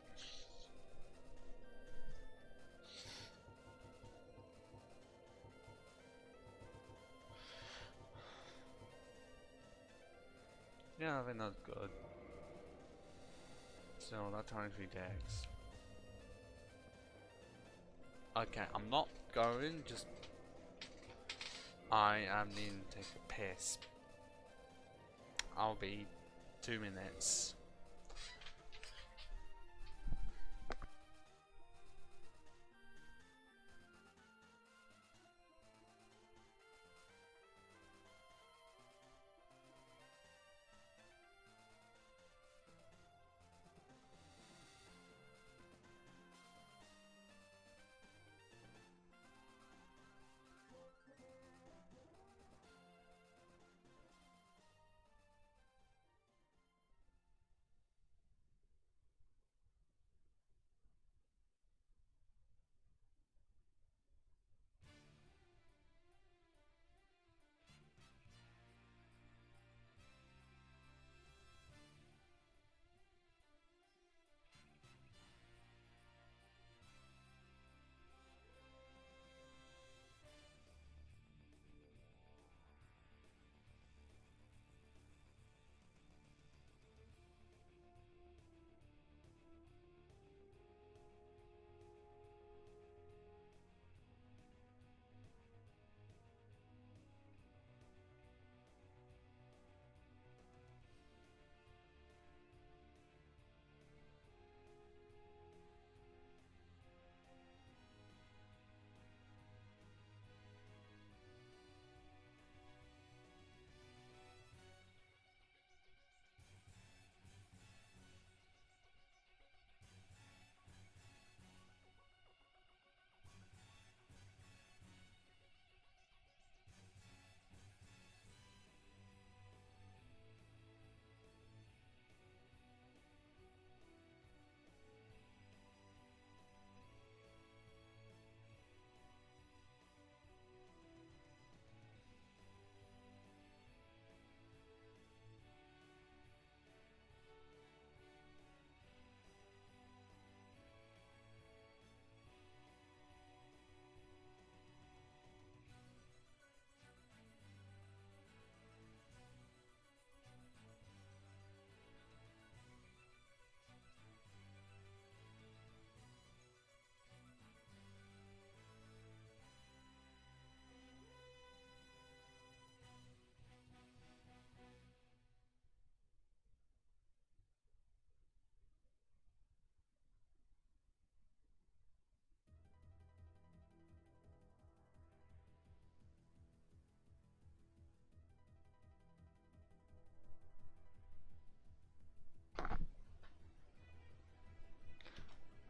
Yeah, I think that's good. So that's 23 decks. Okay, I'm not going, just I am needing to take a piss. I'll be 2 minutes.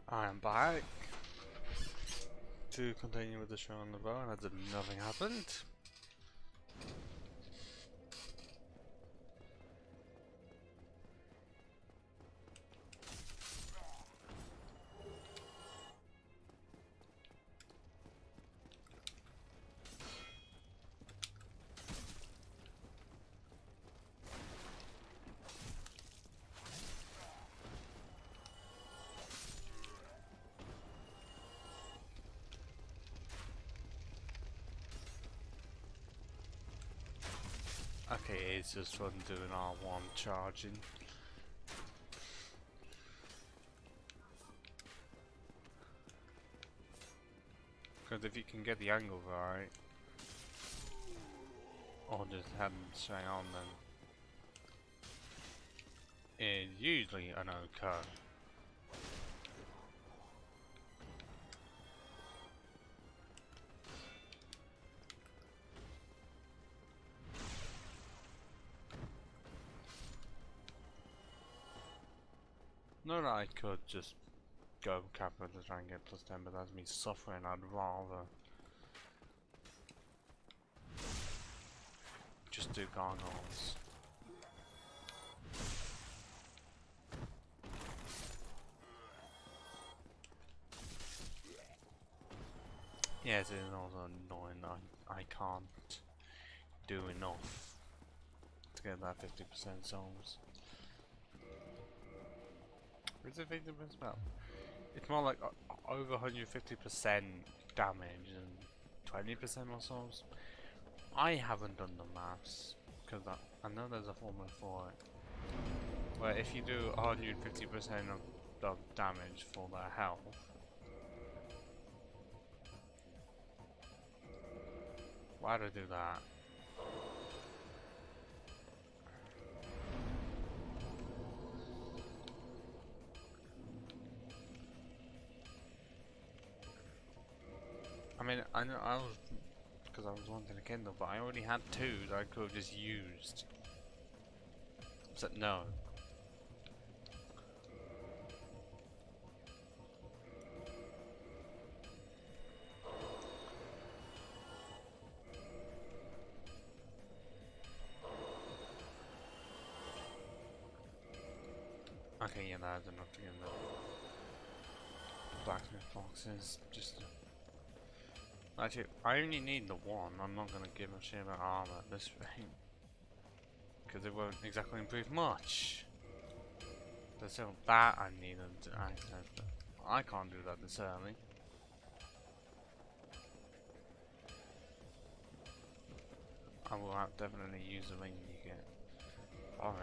I am back to continue with the show on the road as if nothing happened. Okay, it's just fun doing R1 charging. Because if you can get the angle right, or just heading straight on, then it's usually an okay. Not that I could just go capital to try and get plus 10, but that's me suffering. I'd rather just do gargoyles. Yes, it is also annoying that I can't do enough to get that 50% souls. Is it 50%? Well, it's more like over 150% damage and 20% more souls. I haven't done the maths because I know there's a formula for it. Where if you do 150% of damage for their health, why do I do that? I mean, I know I was, because I was wanting a Kindle, but I already had two that I could have just used. Except no. Okay, yeah, that's enough to get the blacksmith boxes. Just actually, I only need the one. I'm not gonna give a shit about armor at this rate because it won't exactly improve much. There's still that I need to access, but I can't do that this early. I will definitely use the ring you get. Alright.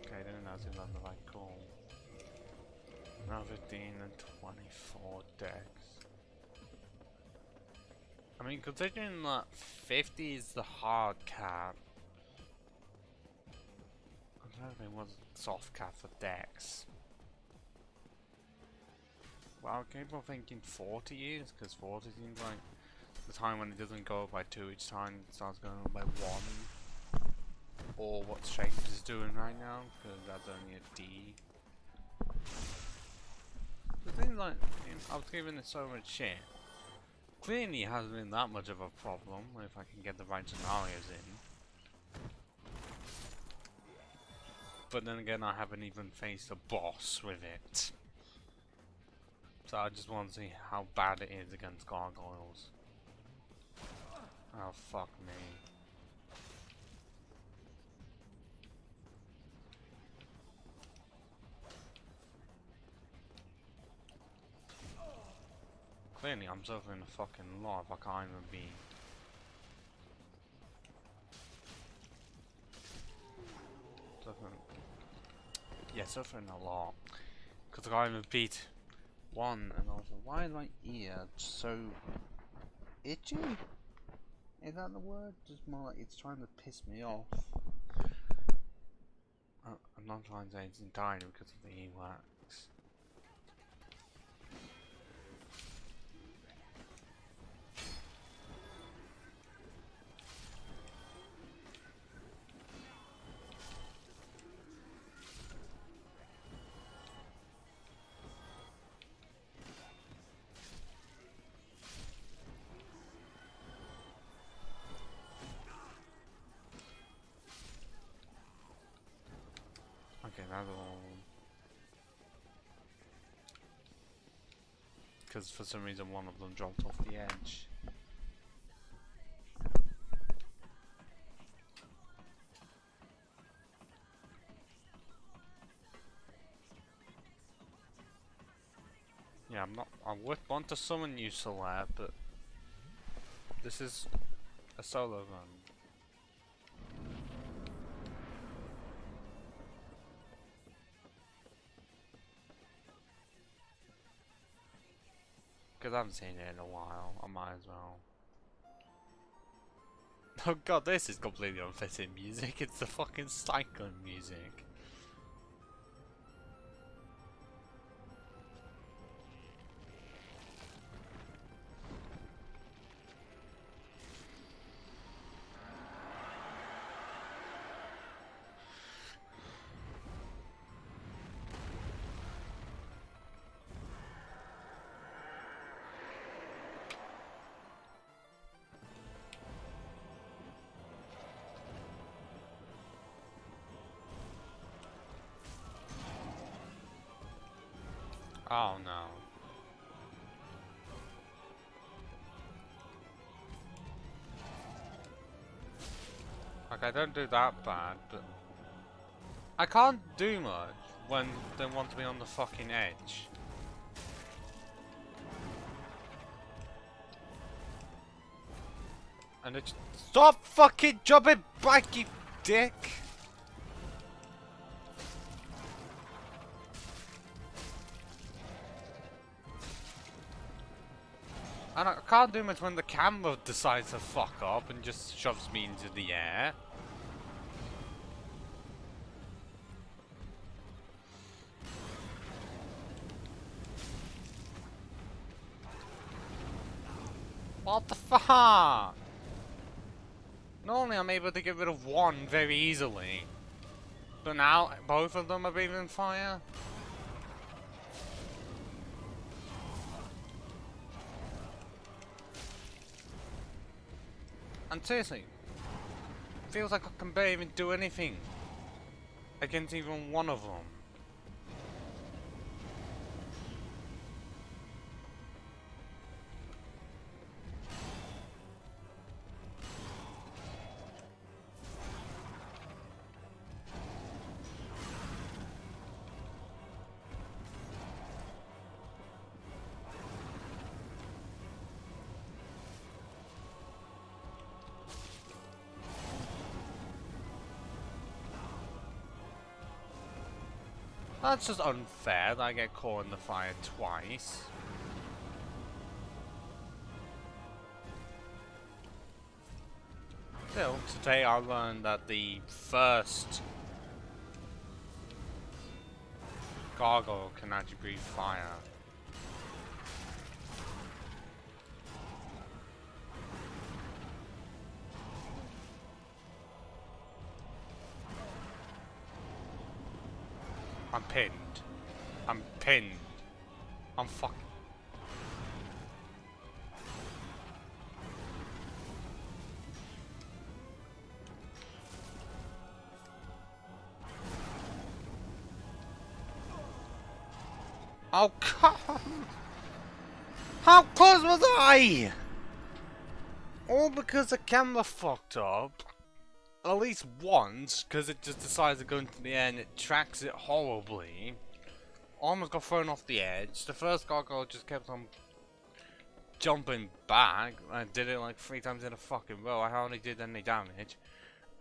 Okay, then that seems like the right call. Now 15 and 24 decks. I mean, considering that 50 is the hard cap, I'm trying to think what's soft cap for decks. Well, I'm capable of thinking 40 is, because 40 seems like the time when it doesn't go up by 2 each time, it starts going up by 1. Or what Shape is doing right now, because that's only a D. The thing like, I was giving it so much shit. Clearly it hasn't been that much of a problem if I can get the right scenarios in. But then again, I haven't even faced a boss with it. So I just want to see how bad it is against gargoyles. Oh fuck me. Clearly I'm suffering a fucking lot if I can't even be. Suffering a lot. Because I can't even beat one, and also, why is my ear so itchy? Is that the word? Just more like it's trying to piss me off. I'm not trying to say it's entirely because of the earwax. at all. Because for some reason one of them dropped off the edge. Yeah, I would want to summon you, Solaire, but this is a solo run. Because I haven't seen it in a while, I might as well. Oh god, this is completely unfitting music, it's the fucking cyclone music. Oh no. Like, I don't do that bad, but I can't do much when they want to be on the fucking edge. And it's stop fucking jumping back, you dick! And I can't do much when the camera decides to fuck up and just shoves me into the air. What the fuck? Normally I'm able to get rid of one very easily. But now both of them are breathing fire. And seriously, feels like I can barely even do anything against even one of them. That's just unfair that I get caught in the fire twice. Still, today I learned that the first gargoyle can actually breathe fire. I'm pinned. I'm pinned. I'm fucking... Oh, come! How close was I? All because the camera fucked up. At least once, because it just decides to go into the air and it tracks it horribly. Almost got thrown off the edge. The first gargoyle just kept on jumping back. I did it like 3 times in a fucking row. I hardly did any damage.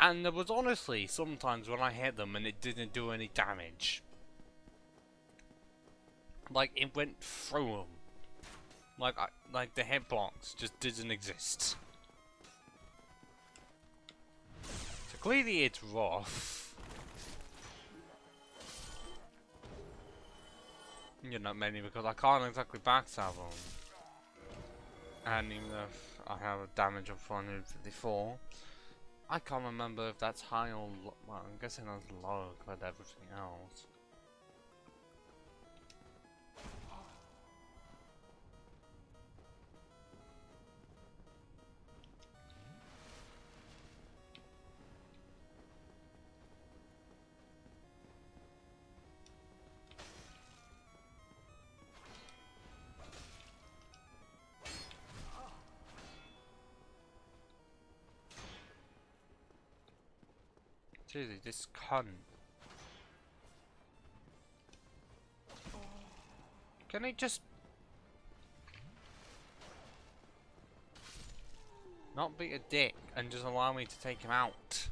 And there was honestly sometimes when I hit them and it didn't do any damage. Like it went through them. Like the hitbox just didn't exist. So clearly it's rough. You know, mainly because I can't exactly backstab them. And even if I have a damage of 454, I can't remember if that's high or low. Well, I'm guessing that's low compared to everything else. Seriously, this cunt. Can he just not be a dick and just allow me to take him out?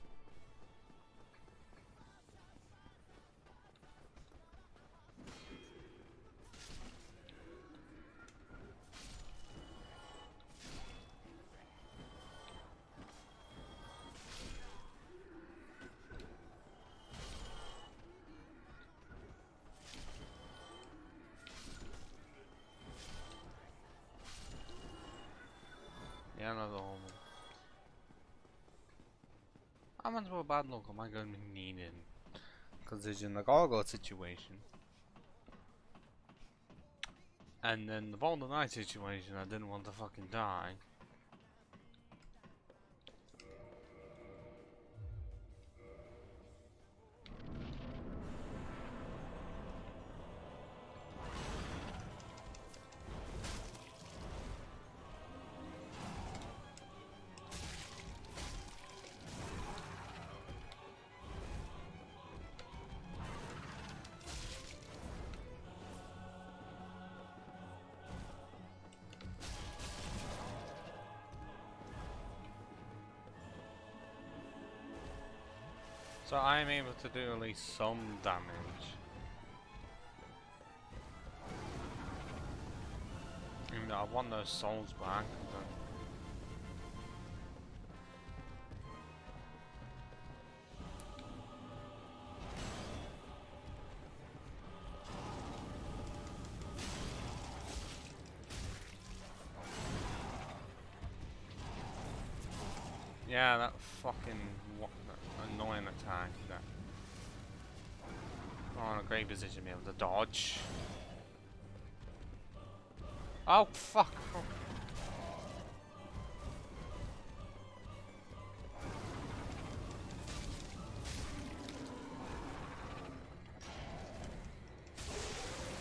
Yeah, another one. How much of a bad luck am I going to be needing? Because there's in the gargoyle situation. And then the Boulder Knight situation, I didn't want to fucking die. So I am able to do at least some damage. Even though I want those souls back. Yeah, that fucking annoying attack. That. Oh, in a great position to be able to dodge. Oh fuck!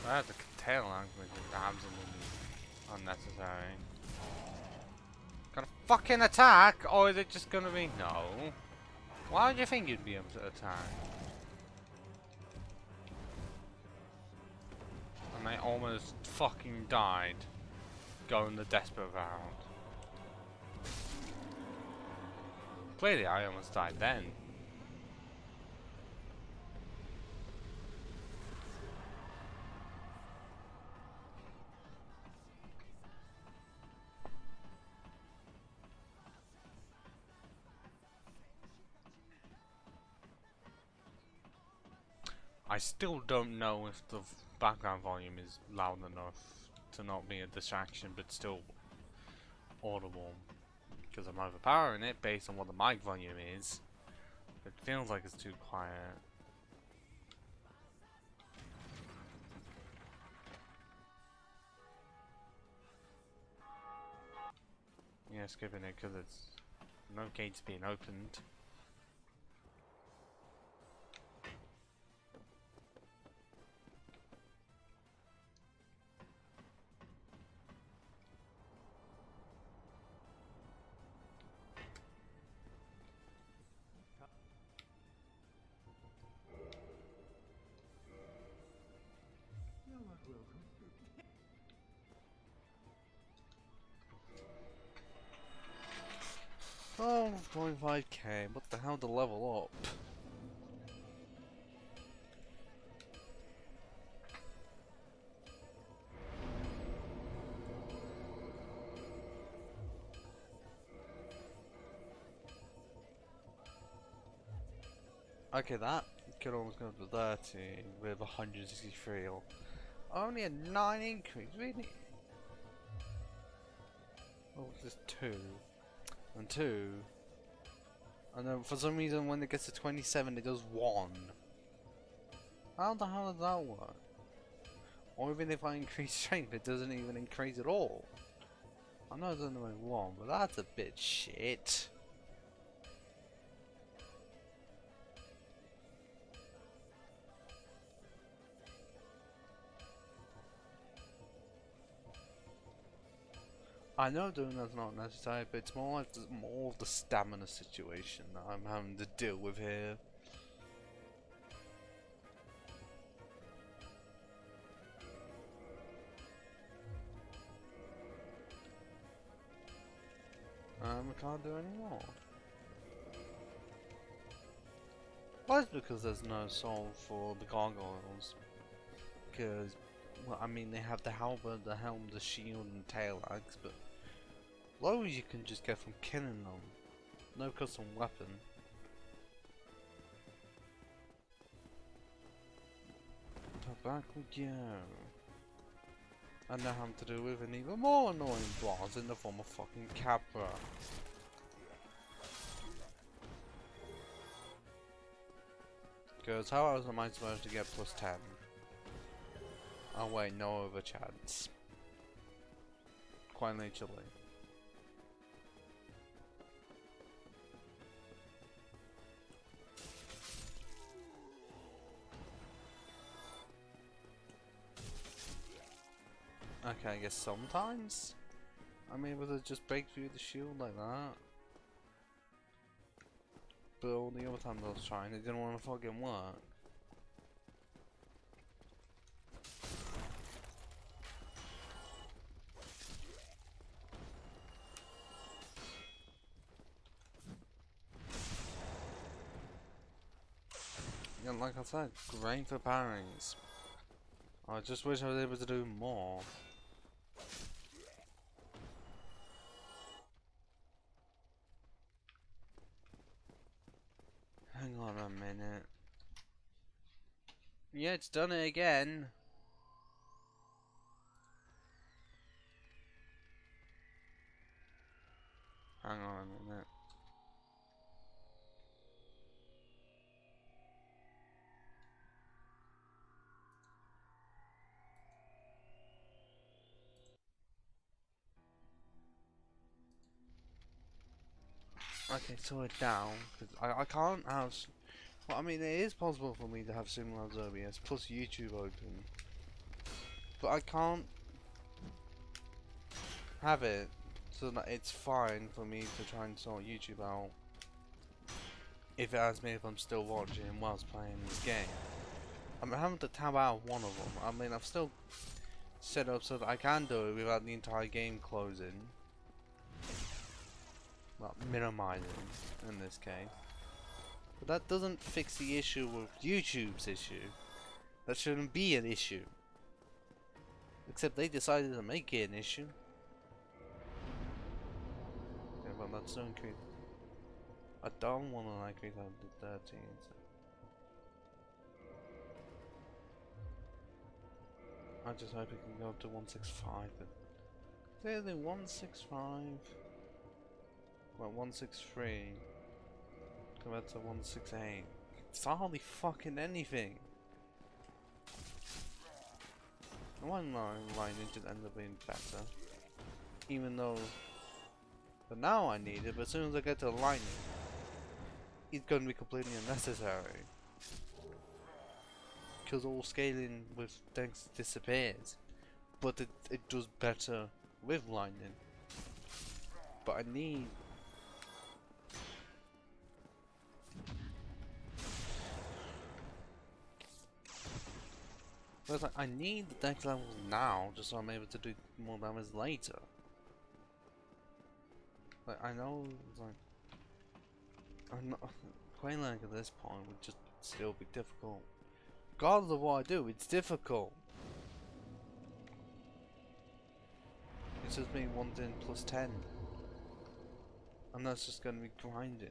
That the tail language is absolutely unnecessary. Got a fucking attack, or is it just gonna be no? Why would you think you'd be able to attack? And I almost fucking died going the desperate round. Clearly I almost died then. I still don't know if the background volume is loud enough to not be a distraction but still audible. Because I'm overpowering it based on what the mic volume is. It feels like it's too quiet. Yeah, skipping it because it's no gates being opened. Oh, 25k, what the hell to level up? Okay, that could almost go to 30 with 163 or only a 9 increase, really? Oh, just 2 and 2. And then for some reason when it gets to 27 it does 1. How the hell does that work? Or even if I increase strength it doesn't even increase at all. I know it's only 1, but that's a bit shit. I know doing that's not necessary, but it's more like more of the stamina situation that I'm having to deal with here. We can't do any more. Well, it's because there's no soul for the gargoyles. Because, well, I mean, they have the halberd, the helm, the shield, and tail axe, but blows you can just get from killing them. No custom weapon. So back we go. And now having to do with an even more annoying boss in the form of fucking Capra. Because how else am I supposed to get plus 10? Oh wait, no other chance. Quite literally. Okay, I guess sometimes I'm able to just break through the shield like that. But all the other times I was trying, it didn't want to fucking work. Yeah, like I said, great for parries. I just wish I was able to do more. Hang on a minute. Yeah, it's done it again. Hang on a minute. Okay, so we're down, because I can't have... Well, I mean, it is possible for me to have Simulabs OBS plus YouTube open. But I can't have it so that it's fine for me to try and sort YouTube out. If it asks me if I'm still watching whilst playing this game. I'm having to tab out one of them. I mean, I've still set up so that I can do it without the entire game closing. Well, minimizing in this case. But that doesn't fix the issue with YouTube's issue. That shouldn't be an issue. Except they decided to make it an issue. Yeah, but that's so increase. I don't want to increase out to 13. So. I just hope it can go up to 165. But clearly 165. Well, 163. Compared to 168. It's hardly fucking anything. One lightning just ended up being better. Even though... But now I need it, but as soon as I get to lightning, it's going to be completely unnecessary. Because all scaling with Dex disappears. But it does better with lightning. But I need... But it's like, I need the Dex levels now, just so I'm able to do more damage later. Like, I know, it's like... I'm not... Quailing at this point would just still be difficult. Regardless of what I do, it's difficult. It's just me wanting plus 10. And that's just going to be grinding.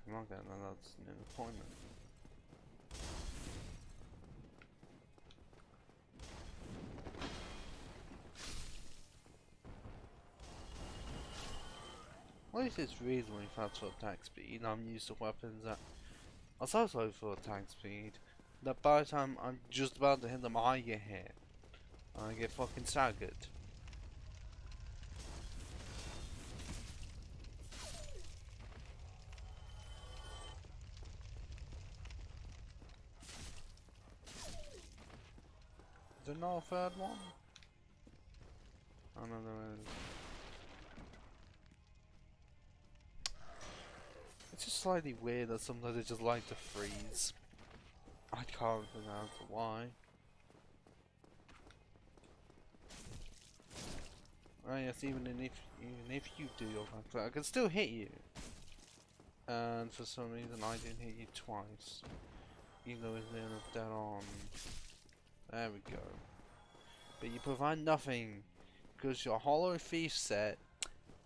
Okay, now that's an appointment. At least it's reasonably fast for attack speed. I'm used to weapons that are so slow for attack speed that by the time I'm just about to hit them, I get hit. I get fucking staggered. Is there no third one? Oh no, there is. slightly weird that sometimes it just like to freeze. I can't figure out why. Oh yes, even if you do your backflip, I can still hit you. And for some reason I didn't hit you twice. Even though it's near enough dead on. There we go. But you provide nothing because your Hollow Thief set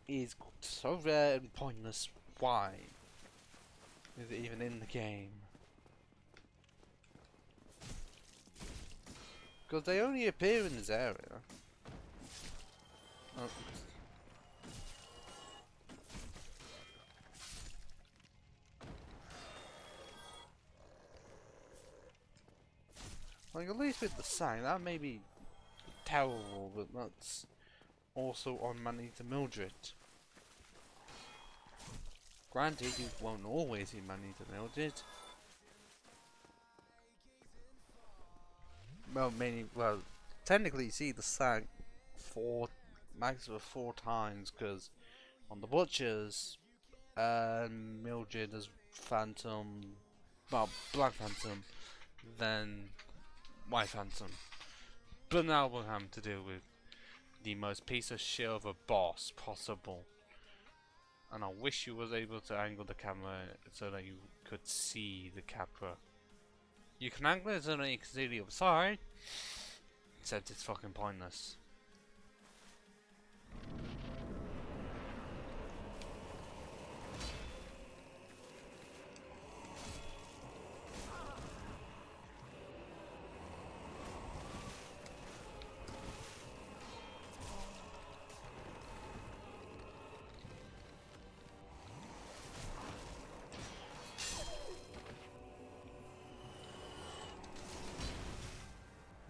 is so rare and pointless. Why is it even in the game? Because they only appear in this area. Oh. Like, at least with the sign, that may be terrible, but that's also on Money to Mildred. Granted, you won't always see Money to Mildred. Well, technically you see the sack maximum of 4 times, because on the Butchers, Mildred as Phantom, well, Black Phantom, then White Phantom. But now we're having to deal with the most piece of shit of a boss possible. And I wish you was able to angle the camera so that you could see the Capra. You can angle it so that you can see the other side, except it's fucking pointless.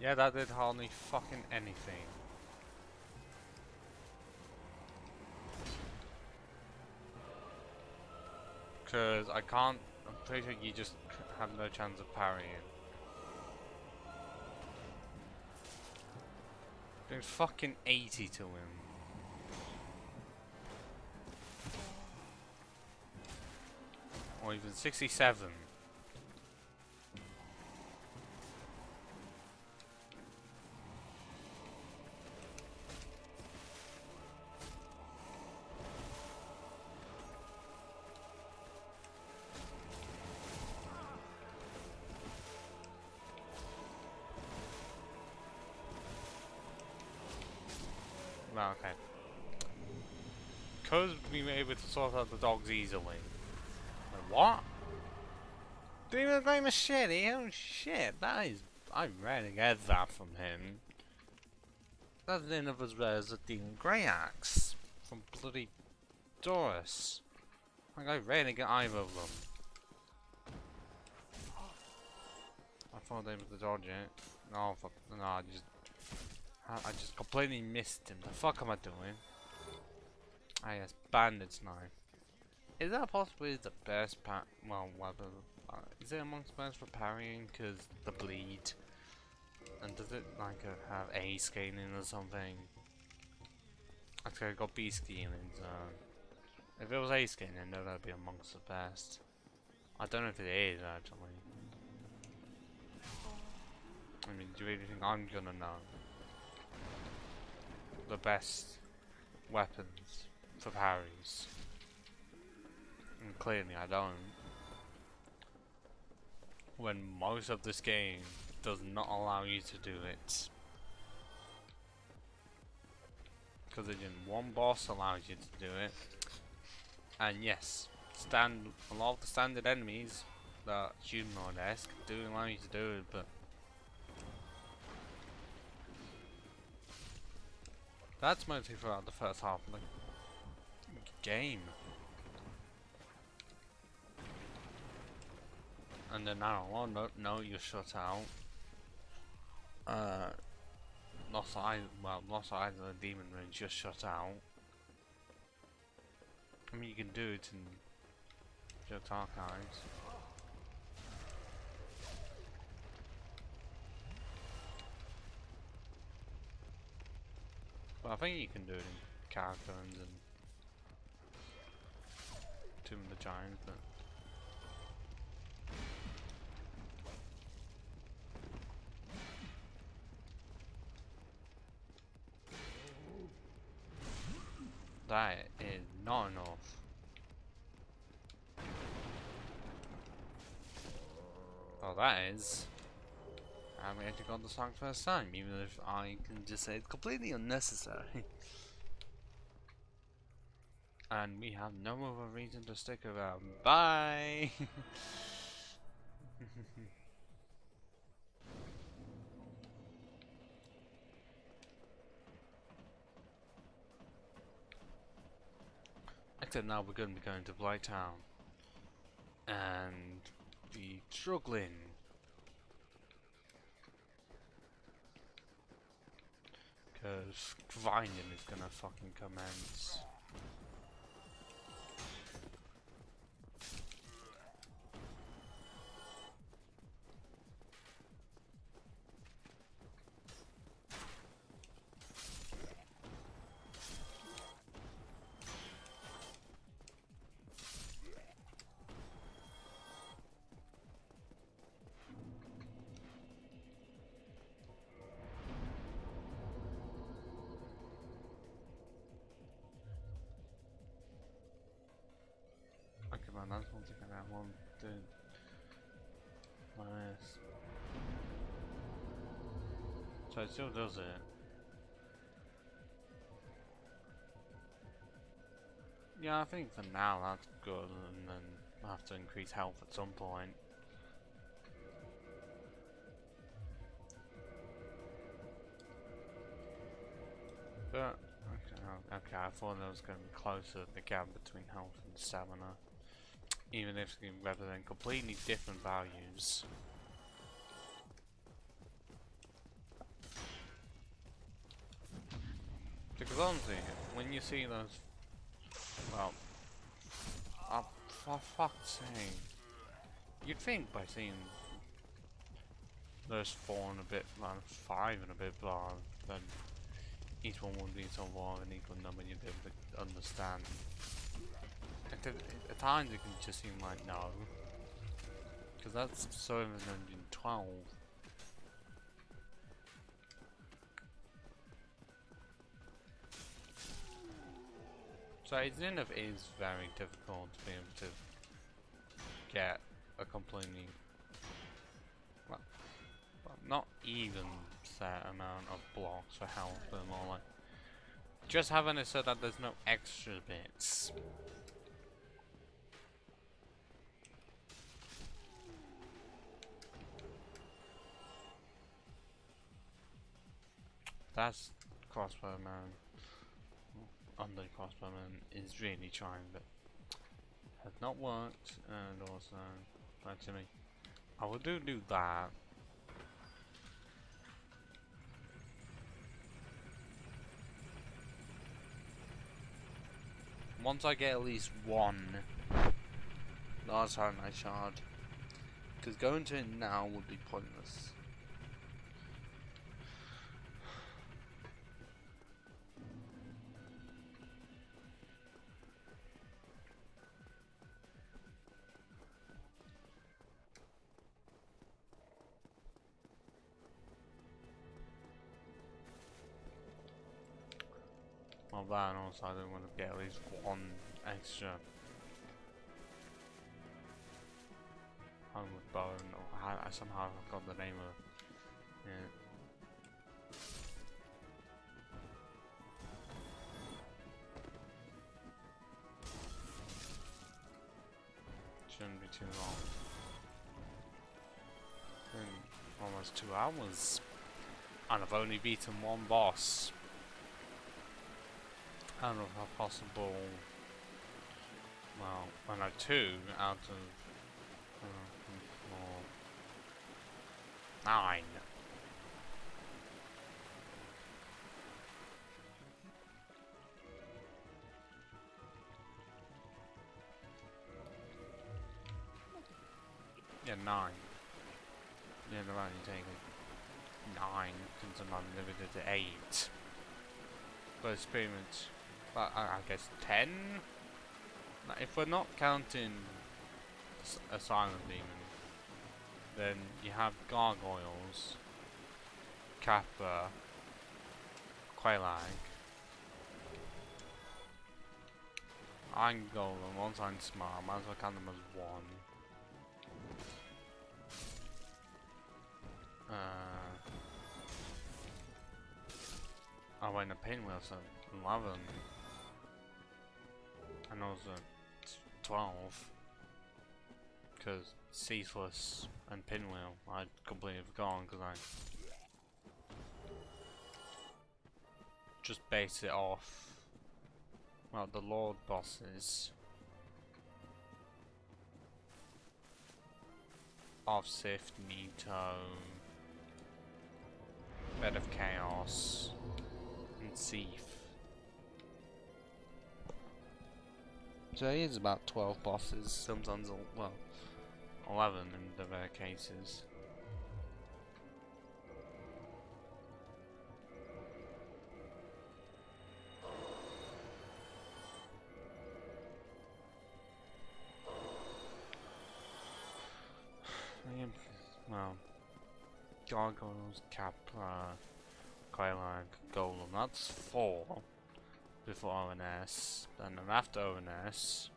Yeah, that did hardly fucking anything. Cause I can't, I'm pretty sure you just have no chance of parrying. Doing fucking 80 to him. Or even 67. Well, okay. Because we were able to sort out the dogs easily. Like, what? Demon Grey Machete? Oh shit, that is... I rarely get that from him. That's enough as rare as a Demon Grey Axe from bloody Doris. Like, I rarely get either of them. I thought they were to dodge it. No, fuck, no, I just completely missed him. The fuck am I doing? Ah yes, Bandit's Knife. Is that possibly the best weapon? Is it amongst the best for parrying? Cause the bleed. And does it like have A scaling or something? Actually I got B scaling, so if it was A scaling then that'd be amongst the best. I don't know if it is actually. I mean, do you really think I'm gonna know the best weapons for parries? And clearly I don't. When most of this game does not allow you to do it. Because one boss allows you to do it. And yes, a lot of the standard enemies that humanoid-esque do allow you to do it, but that's mostly throughout the first half of the game. And then now, oh no, you're shut out. Lost eyes of the demon range just shut out. I mean, you can do it in Joe's archives. But I think you can do it in Characters and Tomb of the Giants, but That is not enough. Well, that is. I'm actually got the song first time, even if I can just say it's completely unnecessary. And we have no other reason to stick around. Bye! Except now we're going to be going to Blighttown. And be struggling. Because grinding is going to fucking commence. Okay, man, that's one thing I want to do. Nice. So it still does it. Yeah, I think for now that's good, and then I have to increase health at some point. But okay, I thought there was going to be closer the gap between health and stamina, even if they represent completely different values. Because honestly, when you see those, well, for fuck's sake, you'd think by seeing those 4 and a bit, well, 5 and a bit blah, then each one would be somewhat of an equal number, you'd be able to understand. At times it can just seem like no, because that's 712. So Zenith is very difficult to be able to get a completely, well, not even set amount of blocks for health, but more like just having it so that there's no extra bits. That's crossbow man. Under crossbow man is really trying, but has not worked. And also, actually, I will do that. Once I get at least one last time I shard, because going to it now would be pointless. Well, that, and also I don't want to get at least one extra homeward bone, or I somehow got the name of it. Shouldn't be too long. Almost 2 hours, and I've only beaten one boss. I don't know how possible. Well, I know 2 out of 9. Yeah, 9. Yeah, they're only taking 9 since I'm limited to 8. But it's pretty much, well, I guess 10? Now, if we're not counting a silent demon, then you have gargoyles, Kappa, Quailag, I can go on one side smart, might as well count them as one. Oh wait, the pinwheels are 11. And also 12. Because Ceaseless and Pinwheel, I'd completely forgotten because I just base it off, well, the Lord bosses of Sift, Nito, Bed of Chaos, and Thief. So it is about 12 bosses, sometimes, well, 11 in the rare cases. Well, Gargoyles, Capra, Kylag, Golem, that's 4 before ONS. And then after ONS,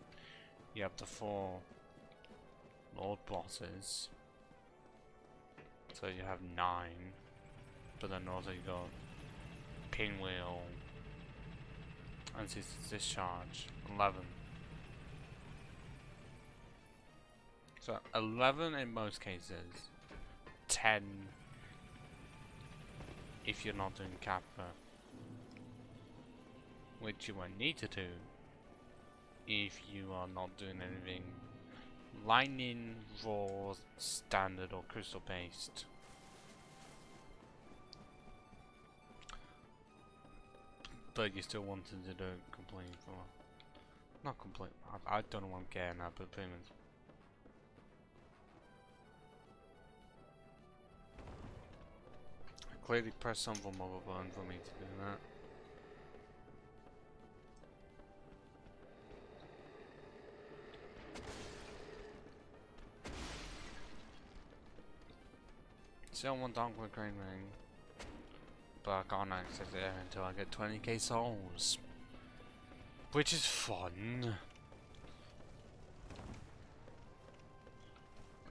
you have the 4 Lord bosses. So you have 9. But then also you got Pinwheel and Discharge, 11. So 11 in most cases, 10 if you're not doing Kappa, which you won't need to do if you are not doing anything Lightning, Raw, Standard or Crystal based. But you still wanted to do it complete for, not complete, I don't know what I'm getting at, but payments. Clearly press some for mobile button for me to do that. Still want Darkwood Green Ring, but I can't access it until I get 20k souls, which is fun.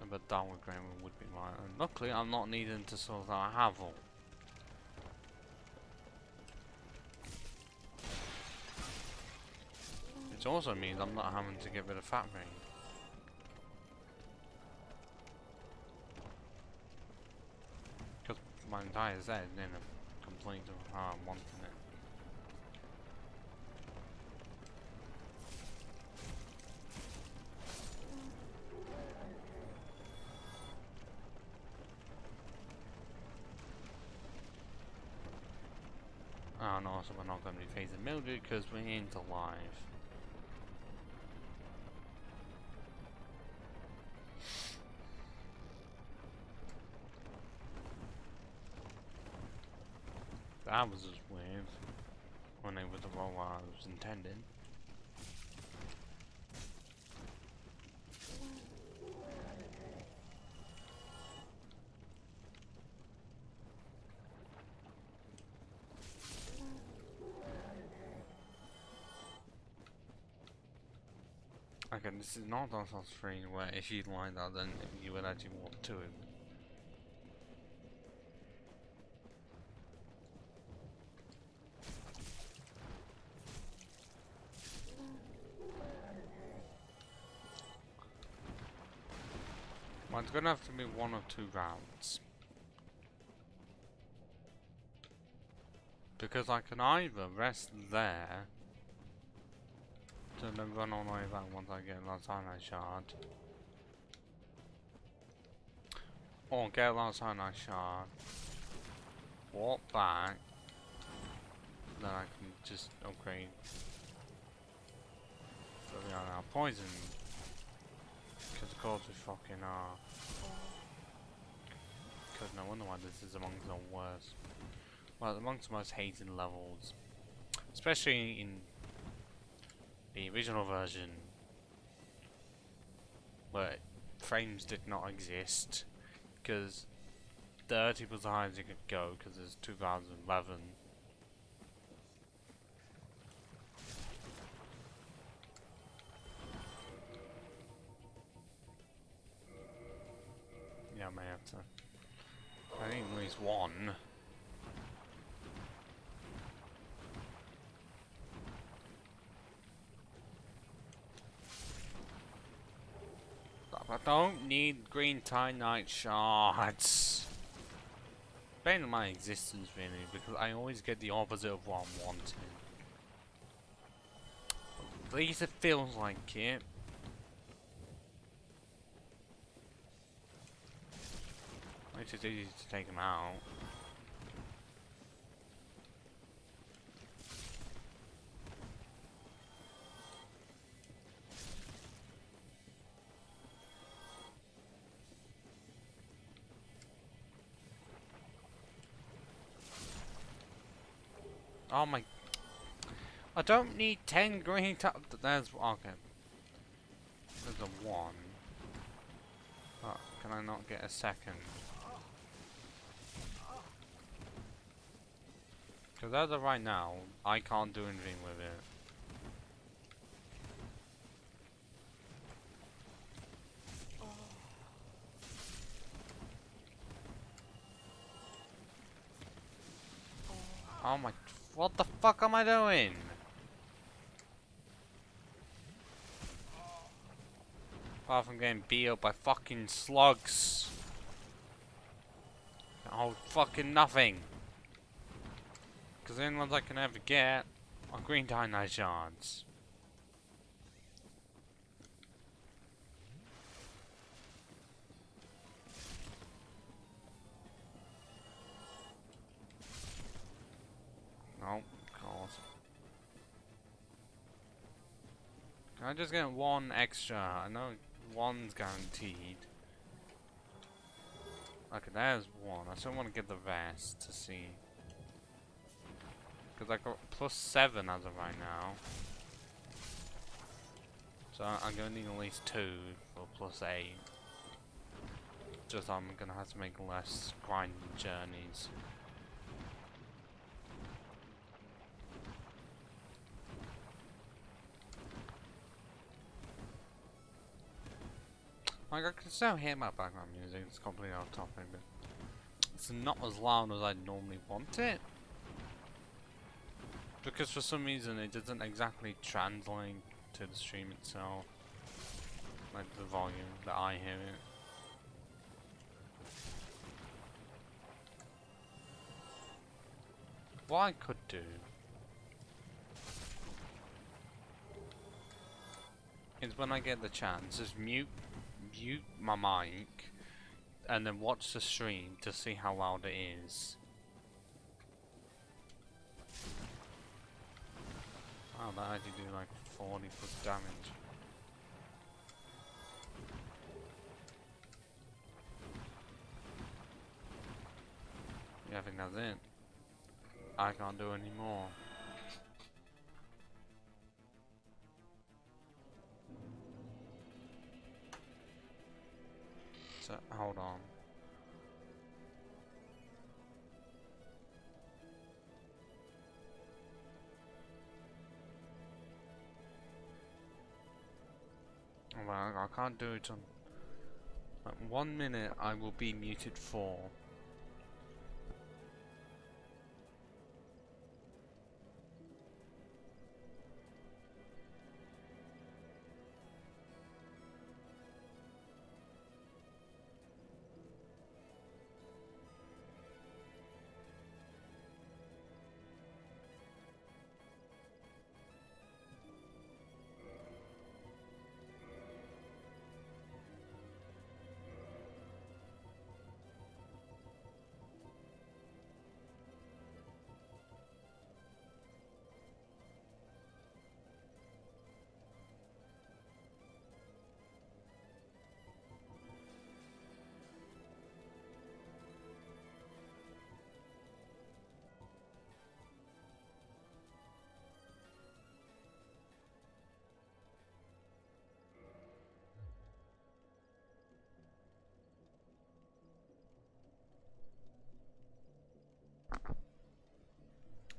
But Darkwood Green Ring would be mine, and luckily I'm not needing to sort out Havel. Which also means I'm not having to get rid of Fat Ring. Because my entire set is in a complete of how I'm wanting it. Oh, and also we're not going to be facing Mildred because we ain't alive. That was just weird. Unable to roll what I was intending. Okay, this is not Dark Souls 3 where if you line that then you would actually walk to it. Well, it's gonna have to be one or two rounds. Because I can either rest there to then run all the way back once I get Last Sinai Shard, or get Last Sinai Shard, walk back, then I can just upgrade. So we are now poisoned. Because of course we fucking are. Because no wonder why this is amongst the worst. Well, amongst the most hated levels. Especially in the original version. Where frames did not exist. Because 30 was the highest you could go because it's 2011. may have to. I think at least one. I don't need green Titanite shards. Bane my existence really, because I always get the opposite of what I'm wanting. At least it feels like it. At least it's easy to take them out. Oh my... I don't need 10 green there's... okay. There's a 1. Oh, can I not get a second? Because as of right now, I can't do anything with it. Oh my... what the fuck am I doing? Apart from getting beat up by fucking slugs. Oh, fucking nothing. Because the only ones I can ever get are green Titanite shards. Nope, of course. Can I just get 1 extra? I know 1's guaranteed. Okay, there's 1. I still want to get the rest to see. Because I got +7 as of right now. So I'm going to need at least 2 for +8. Just I'm going to have to make less grinding journeys. Like, I can still hear my background music, it's completely off topic, but it's not as loud as I'd normally want it. Because for some reason it doesn't exactly translate to the stream itself. Like the volume that I hear it. What I could do is when I get the chance, just mute my mic and then watch the stream to see how loud it is. Wow, that actually do like 40 plus damage. Yeah, I think that's it. I can't do any more. So, hold on. Well, I can't do it on... Like 1 minute I will be muted for.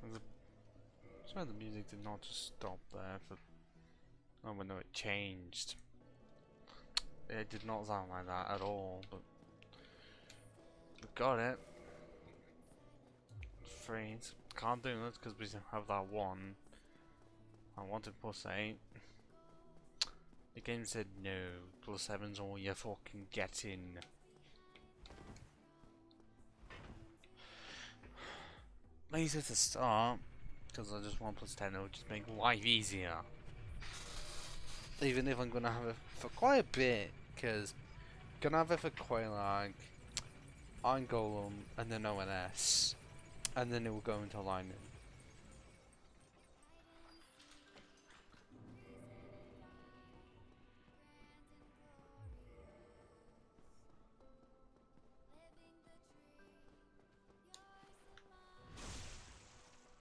I swear the music did not just stop there for... Oh, but no, it changed. It did not sound like that at all, but... Got it. Freeze. Can't do it because we have that one. I wanted +8. The game said no. +7's all you're fucking getting. Later to start, because I just want +10. It'll just make life easier. Even if I'm gonna have it for quite a bit, because I'm gonna have it for Quailag, Iron Golem, and then ONS, and then it will go into Lightning.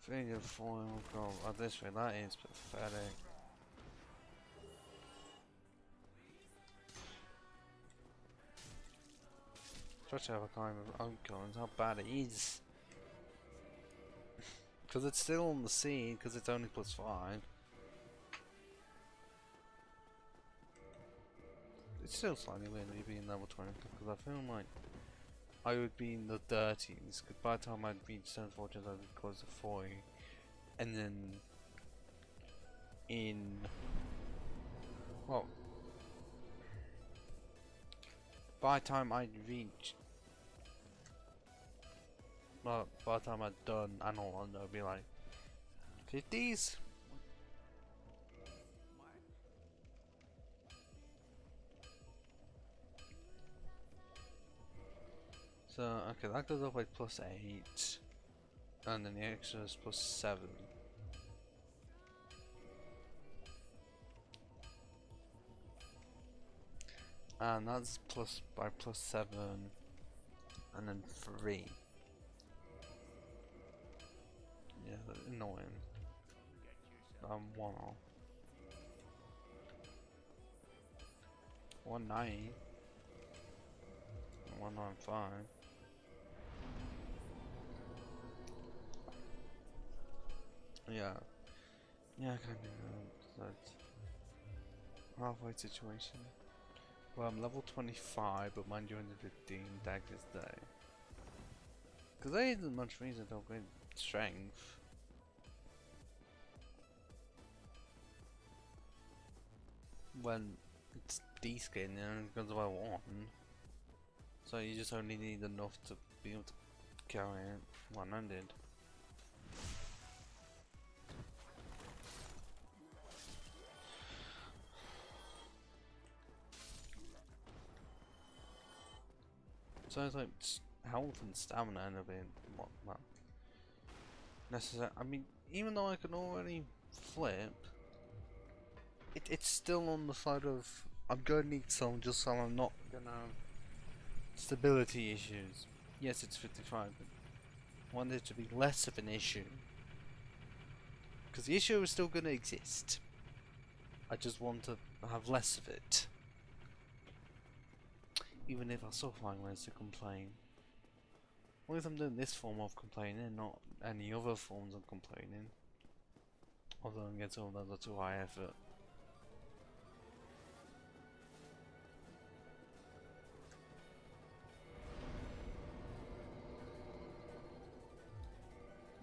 Finger foil gold. Oh, this way, that is pathetic. Try to have a kind of outgoings, how bad it is. Because it's still on the sea, because it's only +5. It's still slightly weird me being level 20, because I feel like I would be in the 30s, because by the time I'd reach 7 fortunes I'd be close to 40. And then in well, by the time I'd reach by the time I'd done and all, I'd be like 50s. So okay, that goes up by +8, and then the extra is +7. And that's by +7, and then 3. Yeah, that's annoying. I'm 1 off. 190. 195. Yeah. Yeah, I can do that. Halfway situation. Well, I'm level 25, but mind you, 115 daggers day. Because there isn't much reason to upgrade strength. When it's D-skin, and it goes by 1. So you just only need enough to be able to carry it 100. So it's like health and stamina and a bit what necessary. I mean, even though I can already flip, it's still on the side of I'm gonna need some just so I'm not gonna have stability issues. Yes, it's 55, but I want it to be less of an issue. Because the issue is still gonna exist. I just want to have less of it. Even if I still find ways to complain. What if I'm doing this form of complaining, not any other forms of complaining? Although it gets all that too high effort.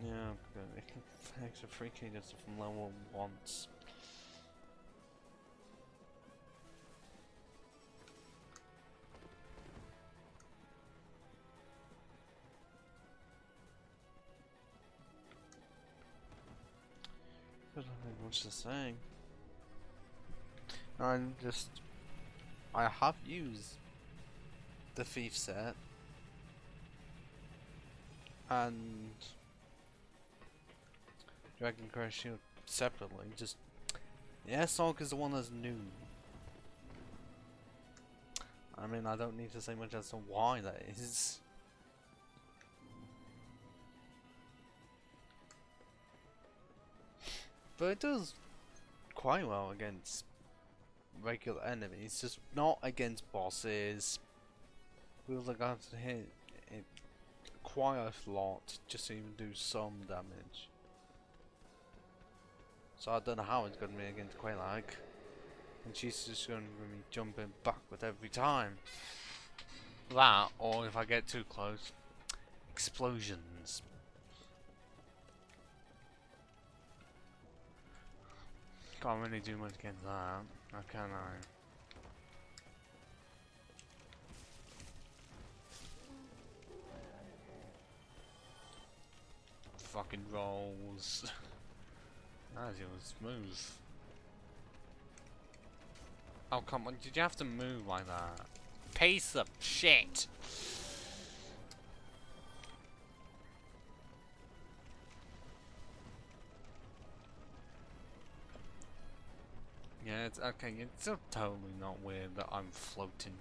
Yeah, good. Extra 3k just from level 1s. I don't have much to say. I have used the Thief set and Dragon Crash Shield separately. Just the Estoc is the one that's new. I mean, I don't need to say much as to why that is. But it does quite well against regular enemies, just not against bosses. Feels like I have to hit it quite a lot just to even do some damage. So I don't know how it's going to be against Quailag. And she's just going to be jumping backward every time. That, or if I get too close, explosions. Can't really do much against that. How can I? Fucking rolls. That was smooth. Oh come on, did you have to move like that? Piece of shit! Yeah, it's okay, it's still totally not weird that I'm floating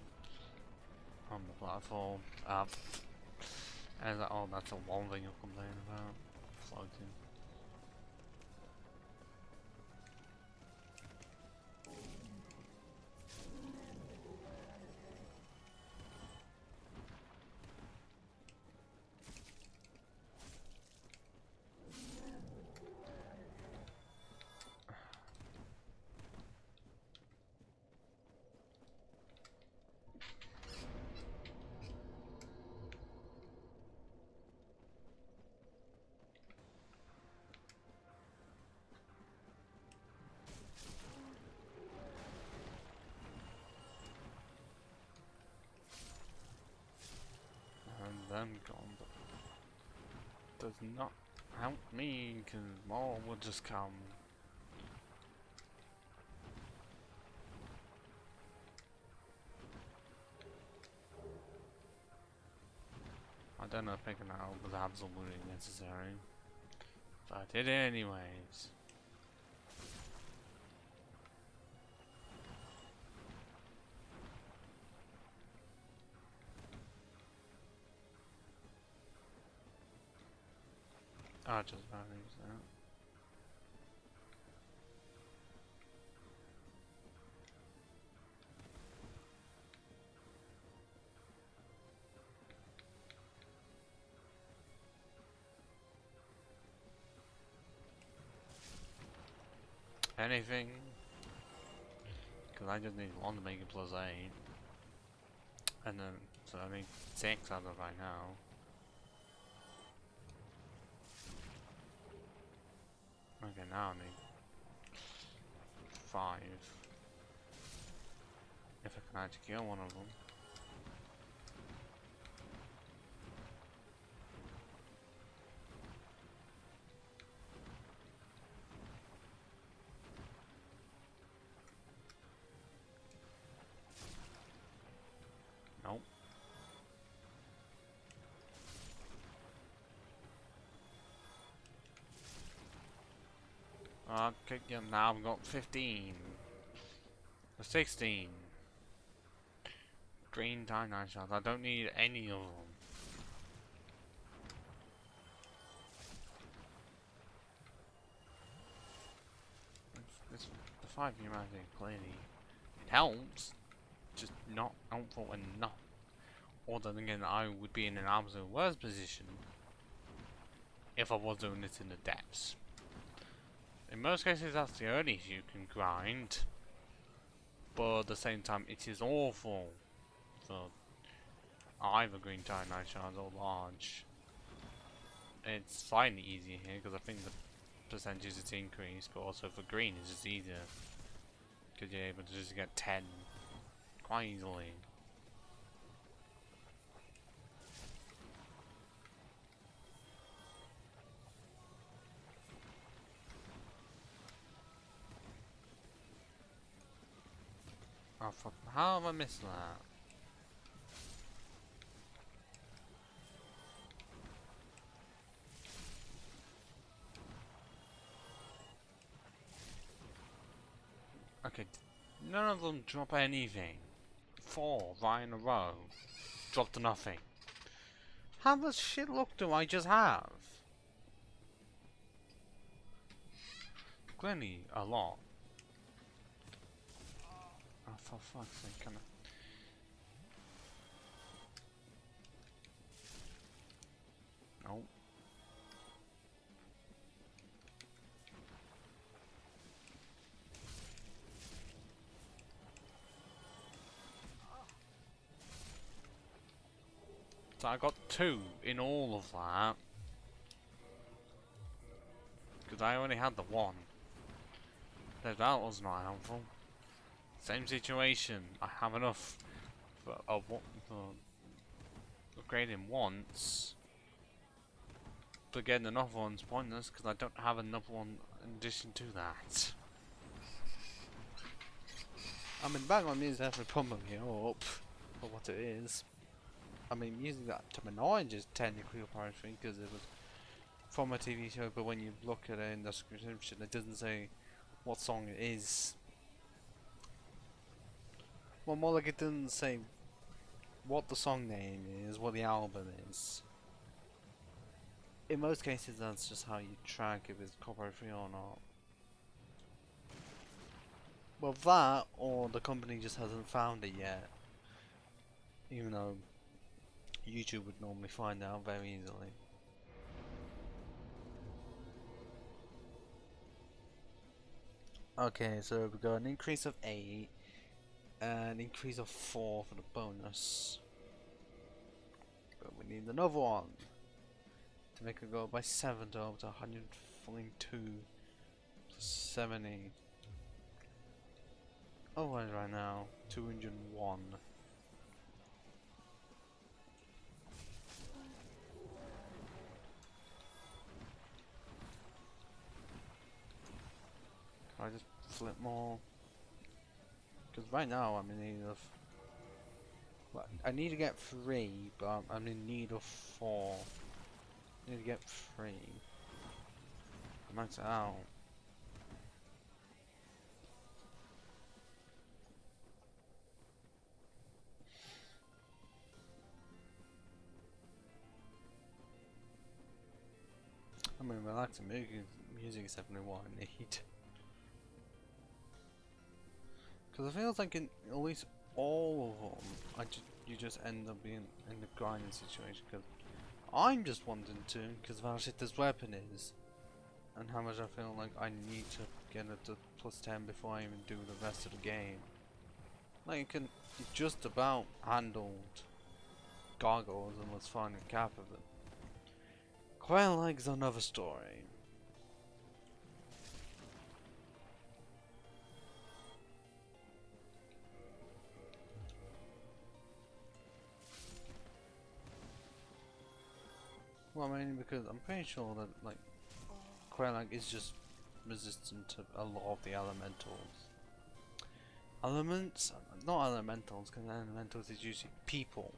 on the platform. And oh, that's the one thing you'll complain about. Floating. And then gone, but does not help me, because more will just come. I don't know if picking that out was absolutely necessary, but I did it anyways. I just about used that. Anything? Because I just need one to make it +8. And then, so I need 6 out of right now. Okay, now I need 5. If I can actually kill one of them. Nope. Okay, yeah, now I've got 15. 16. Green Dynamite shots. I don't need any of them. The 5 humanity clearly it helps, just not helpful enough. Or then again, I would be in an absolute worse position if I was doing this in the depths. In most cases, that's the earliest you can grind, but at the same time, it is awful for either green Titanite shards or large. It's slightly easier here because I think the percentages is increased, but also for green it's just easier because you're able to just get 10 quite easily. Oh fuck, how have I missed that? Okay, none of them drop anything. 4 right in a row. Dropped nothing. How much shit luck do I just have? Clearly a lot. Oh, for fuck's sake, can I? Nope. So I got 2 in all of that. Because I only had the 1. So that was not helpful. Same situation. I have enough for upgrading once. But getting another one's pointless because I don't have another one in addition to that. I mean, background music definitely pumping me up for what it is. I mean, using that terminology is technically a pirate thing because it was from a TV show, but when you look at it in the description, it doesn't say what song it is. Well, more like it doesn't say what the song name is, what the album is. In most cases, that's just how you track if it's copyright free or not. Well, that, or the company just hasn't found it yet. Even though YouTube would normally find out very easily. Okay, so we've got an increase of 8, and an increase of 4 for the bonus. But we need another one to make it go by 7 to up to 142 plus 70. Oh, right now, 201. Can I just flip more? Because right now I'm in need of... Well, I need to get 3, but I'm in need of 4. I need to get 3. Max it out. I mean, relaxing music is definitely what I need. Because it feels like in at least all of them, you just end up being in the grinding situation. Because I'm just wanting to, because of how shit this weapon is, and how much I feel like I need to get it to plus 10 before I even do the rest of the game. Like, you can just about handled gargoyles and let's find a cap of it. Quail Leg's another story. Well, mainly because I'm pretty sure that, like, Quail is just resistant to a lot of the elementals. Elements? Not elementals, because elementals is usually people.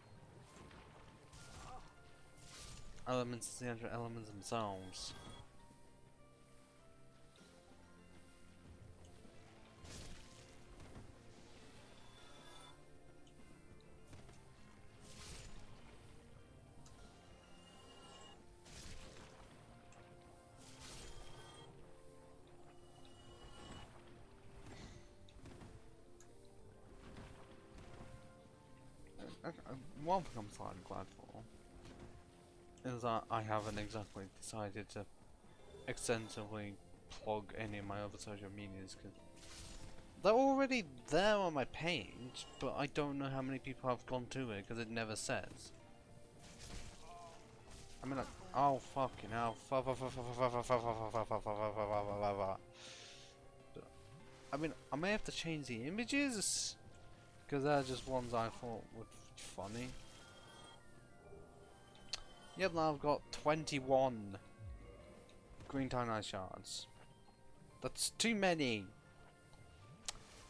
Elements is the actual elements themselves. One thing I'm slightly glad for is that I haven't exactly decided to extensively plug any of my other social medias because they're already there on my page, but I don't know how many people have gone to it because it never says. I mean, like, oh fucking hell! I mean, I may have to change the images because they're just ones I thought would be funny. Yep, now I've got 21 green Titanite shards. That's too many.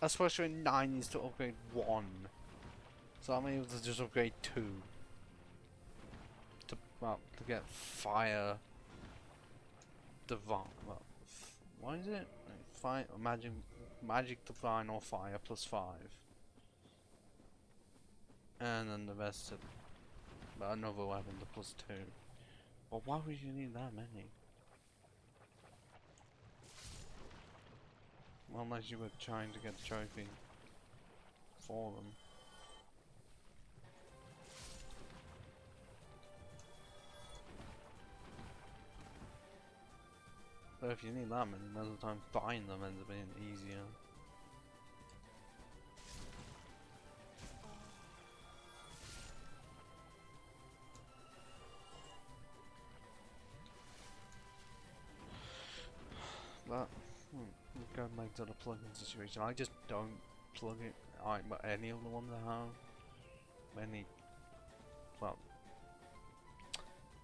Especially 9 needs to upgrade 1. So I'm able to just upgrade 2. To get fire divine. Well, what is it? Fire, magic divine or fire plus 5. And then the rest of another weapon to plus 2. Well, why would you need that many? Well, unless you were trying to get the trophy for them. But if you need that many, most of the time buying them ends up being easier. to the plugin situation. I just don't plug it. But any of the ones I have, any, well,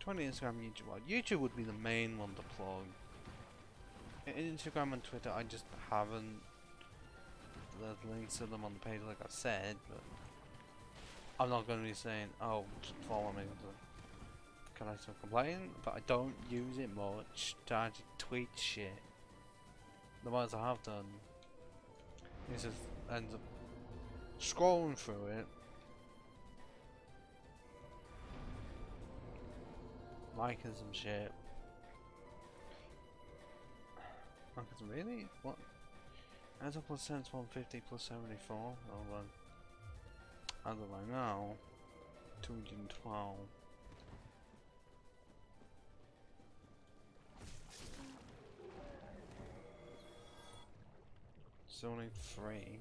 20 Instagram, YouTube. Well, YouTube would be the main one to plug. Instagram and Twitter, I just haven't. There's links to them on the page, like I said, but I'm not going to be saying, oh, just follow me. Can I still complain? But I don't use it much to actually tweet shit. The ones I have done, it just ends up scrolling through it, liking some shit. Like, it's really? What? As of plus sense 150 plus 74. Oh, well. As of right now, 212. It's only 3.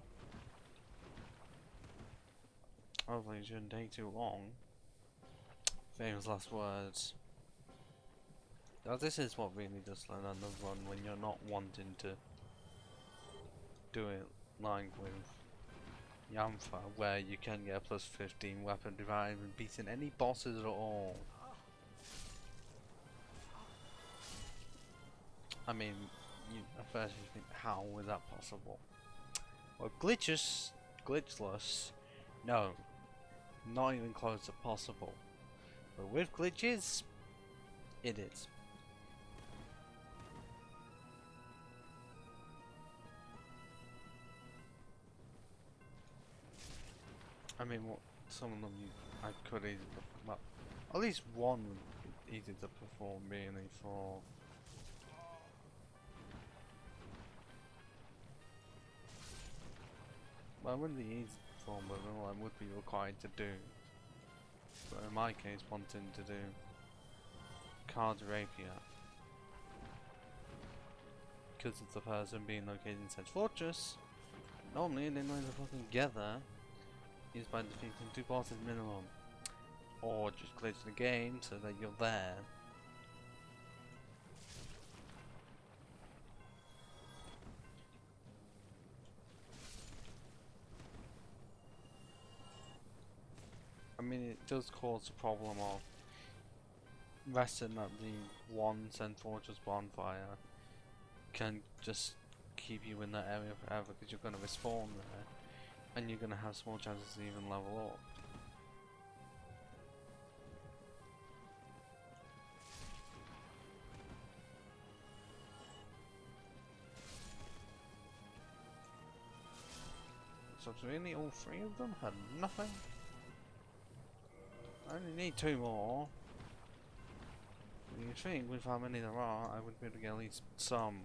Hopefully it shouldn't take too long. Famous last words. Now this is what really does land on the run when you're not wanting to do it like with Yamfa, where you can get a plus 15 weapon without even beating any bosses at all. I mean, at first you think, how is that possible? Well, glitchless, no, not even close to possible. But with glitches, it is. I mean, what some of them I could easily, well, at least one would be easy to perform, really, for. Well, it wouldn't be easy to perform, but all I would be required to do. But in my case, wanting to do Card Rapier, because it's the person being located in said fortress. Normally, the only way to fucking get there is by defeating 2 bosses minimum, or just glitch the game so that you're there. I mean, it does cause a problem of resting at the one Sand Fortress bonfire can just keep you in that area forever, because you're going to respawn there and you're going to have small chances to even level up. So really all 3 of them had nothing. I only need 2 more. You think with how many there are, I would be able to get at least some.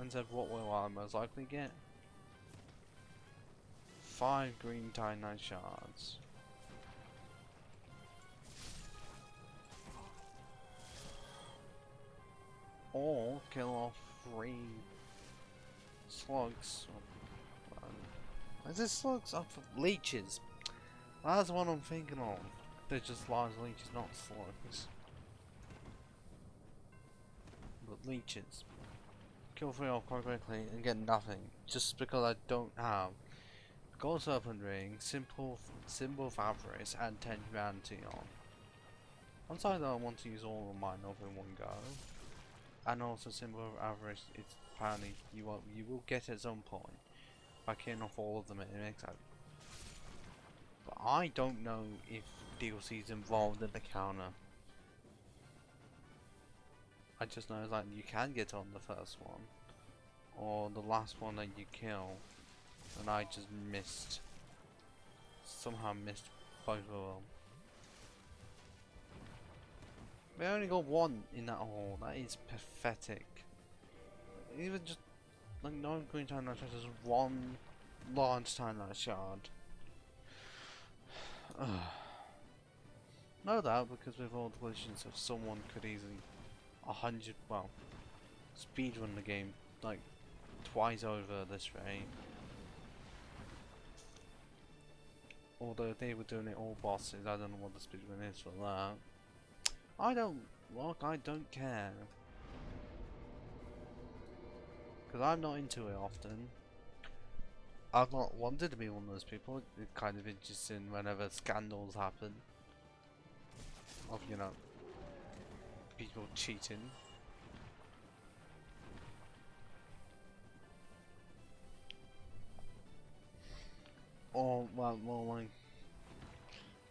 And said, what will I most likely get? 5 green Titanite shards. Or kill off 3 slugs. Is this slugs? Oh, for leeches. That's what I'm thinking of. They're just large leeches, not slugs. But leeches. Kill 3 off quite quickly and get nothing, just because I don't have Gold Serpent Ring, Symbol of Avarice, and 10 Humanity on. I'm sorry that I want to use all of mine over in one go. And also Symbol of Avarice, it's apparently you will get at some point by killing off all of them, it makes sense. But I don't know if DLC is involved in the counter. I just know like you can get on the first one, or the last one that you kill, and I just missed. Somehow missed both of them. We only got 1 in that hole. That is pathetic. Even just like no green Titanite shard, just 1 large Titanite shard. No doubt, because with all the collisions, if someone could easily 100, well, speedrun the game like twice over this rate. Although if they were doing it all bosses, I don't know what the speedrun is for that. I don't look. I don't care. Because I'm not into it often. I've not wanted to be one of those people. It's kind of interesting whenever scandals happen. Of, you know, people cheating. Or, well, more like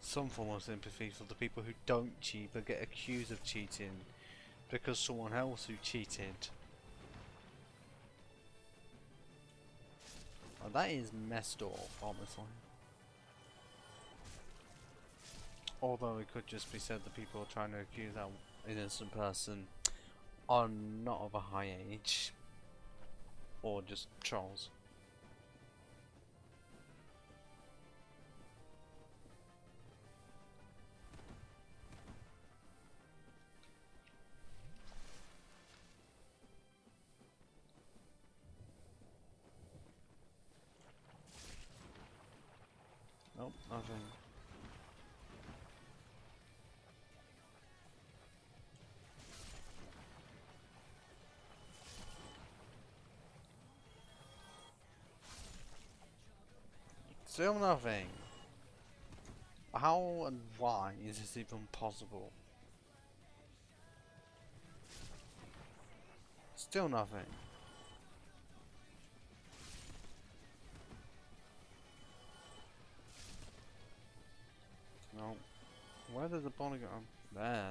some form of sympathy for the people who don't cheat but get accused of cheating because someone else who cheated. Oh, that is messed up, honestly. Although it could just be said that people are trying to accuse that innocent person are not of a high age. Or just trolls. Nope, nothing. Still nothing. How and why is this even possible? Still nothing. No. Where did the body go? There.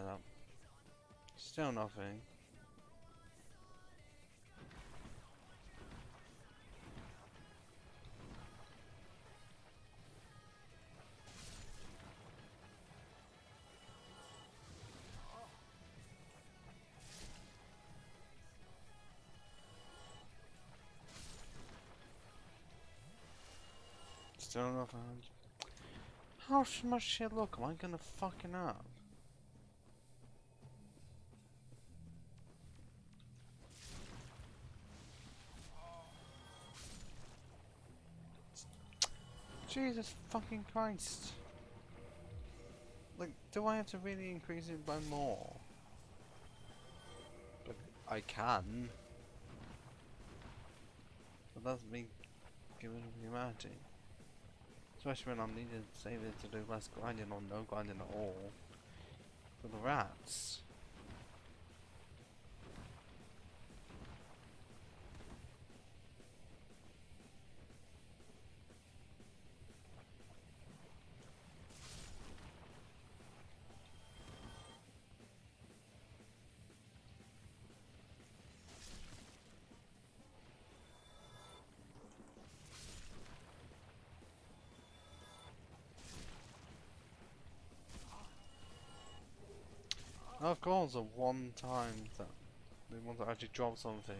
Still nothing. Still nothing. How much shit look am I gonna fucking up? Jesus fucking Christ. Like, do I have to really increase it by more? But I can. But that's me giving up humanity. Especially when I'm needing to save it to do less grinding or no grinding at all. For the rats. Of course, the one time that they want to actually drop something.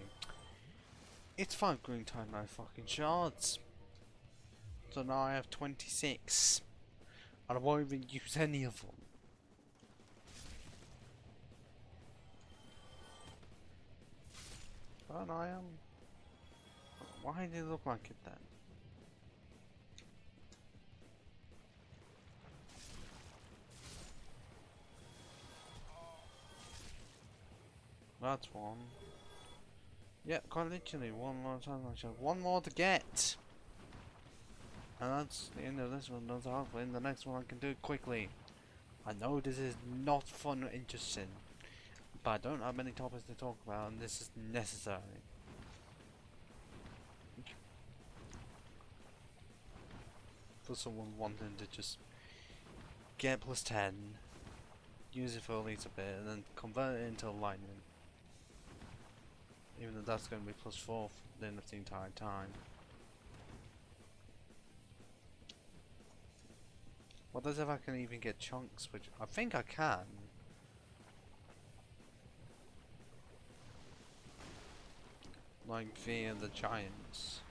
It's 5 green time now fucking shards. So now I have 26. And I won't even use any of them. But I am. Why did it look like it then? That's one. Yeah, quite literally one more time. I have one more to get. And that's the end of this one. That's halfway in the next one I can do it quickly. I know this is not fun or interesting. But I don't have many topics to talk about and this is necessary. For someone wanting to just get plus 10, use it for a little bit, and then convert it into lightning. Even though that's going to be plus 4 for the end of the entire time. What does if I can even get chunks, which I think I can. Like via the giants.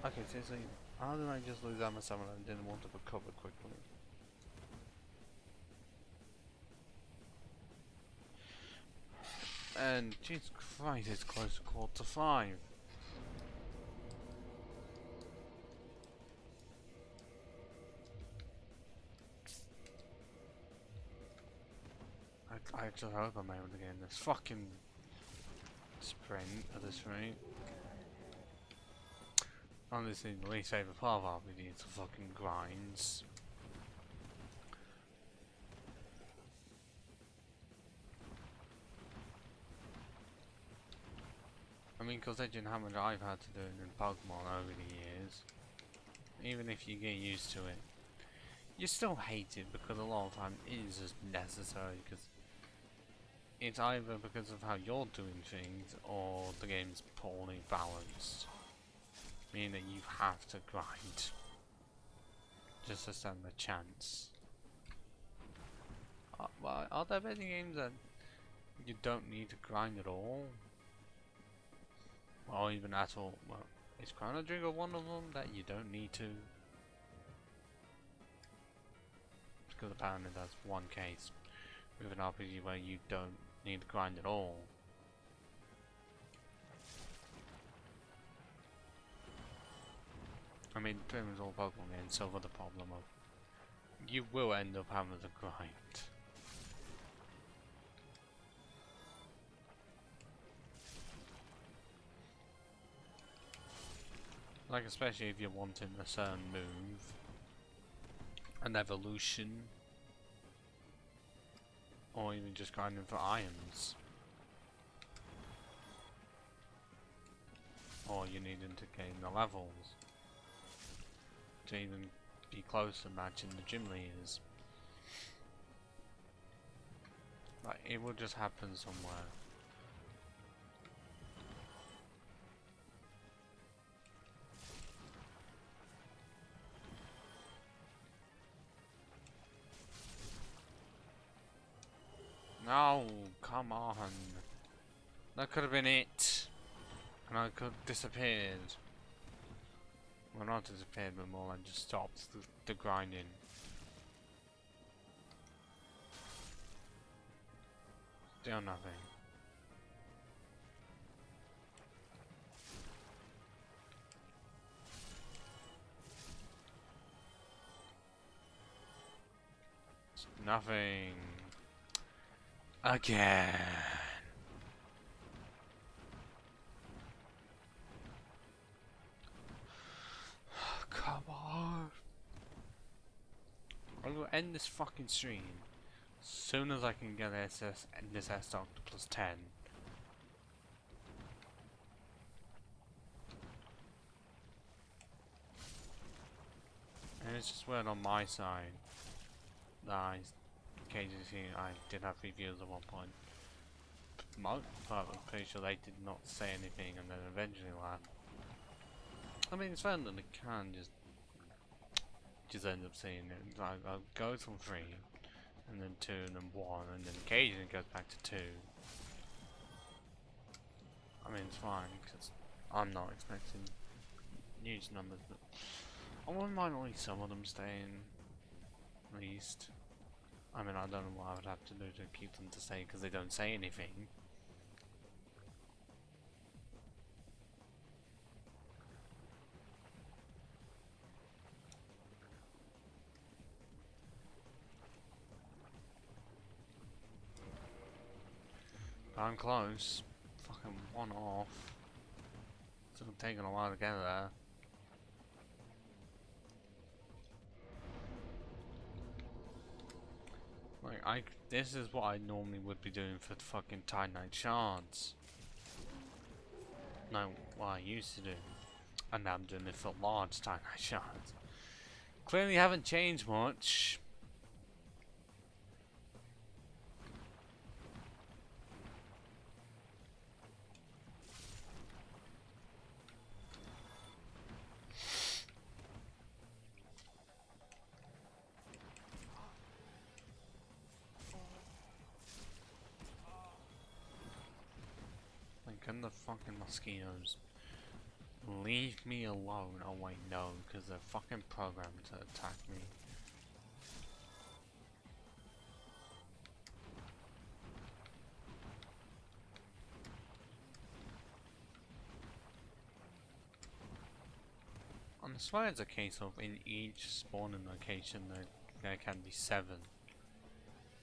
Okay, seriously, how did I just lose ammo stamina and didn't want to recover quickly? And Jesus Christ, it's close to 4:45. I just hope I'm able to get in this fucking sprint at this rate. Honestly, the least favourite part of RPG is the fucking grinds. I mean, considering how much I've had to do in Pokemon over the years, even if you get used to it, you still hate it because a lot of time it is just necessary, because it's either because of how you're doing things or the game's poorly balanced, meaning that you have to grind just to stand a chance. Well, are there any games that you don't need to grind at all? Or even at all? Well, is Chrono Trigger one of them that you don't need to? Because apparently that's one case with an RPG where you don't need to grind at all. I mean, pretty much all Pokemon games suffer the problem of you will end up having to grind. Like, especially if you're wanting a certain move, an evolution, or even just grinding for irons. Or you needing to gain the levels to even be close to matching the gym leaders. Like, it will just happen somewhere. No, come on. That could have been it. And I could have disappeared. Well, not disappeared, but more like just stopped the grinding. Still nothing. Nothing. Again. Come on. I will end this fucking stream as soon as I can get this Estoc to plus 10. And it's just weird on my side that I did have reviews at one point. I'm pretty sure they did not say anything and then eventually laughed. I mean, it's fun that they can just end up saying it. Like, I'll go from 3, and then 2, and then 1, and then occasionally it goes back to 2. I mean, it's fine, because I'm not expecting huge numbers, but I wouldn't mind at least some of them staying, at least. I mean, I don't know what I would have to do to keep them to stay, because they don't say anything. But I'm close. Fucking 1 off. It's taking a while to get there. Like, this is what I normally would be doing for the fucking Titanite shards. No, what I used to do. And now I'm doing it for large Titanite shards. Clearly haven't changed much. Can the fucking mosquitoes leave me alone? Oh wait, no, because they're fucking programmed to attack me. I swear it's a case of in each spawning location there can be 7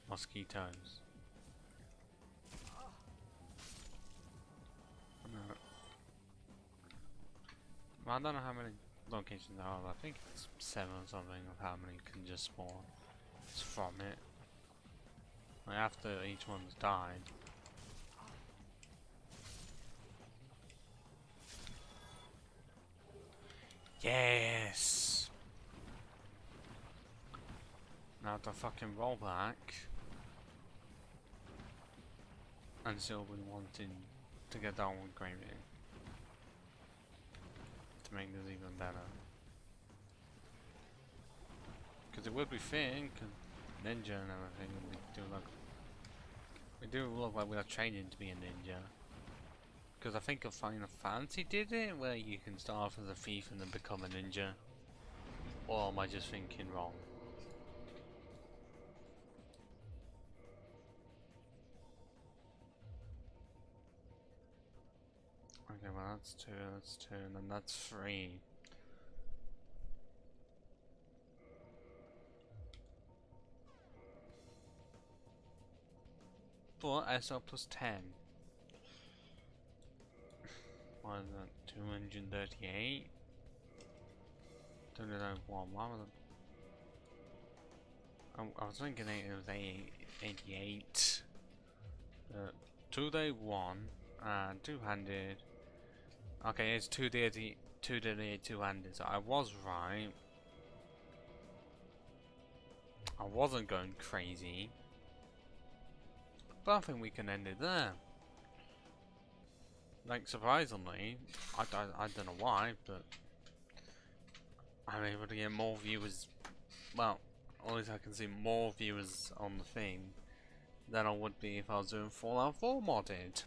mosquitoes. Well, I don't know how many locations there are, but I think it's 7 or something of how many can just spawn. It's from it. Like after each one's died. Yes! Now the fucking rollback. And still been wanting to get down with gravy. To make this even better. Because it would be fitting, cause ninja and everything, and we do look like we are training to be a ninja. Because I think a Final Fantasy did it, where you can start off as a thief and then become a ninja. Or am I just thinking wrong? Okay, well that's 2, and then that's 3. But Estoc plus 10. What is that? 238? 201. Why was it? I was thinking it was 88. 2 day 1 and 2-handed. Okay, it's 2D 2-handed, so I was right. I wasn't going crazy. But I think we can end it there. Like, surprisingly, I don't know why, but I'm able to get more viewers. Well, at least I can see more viewers on the thing than I would be if I was doing Fallout 4 modded.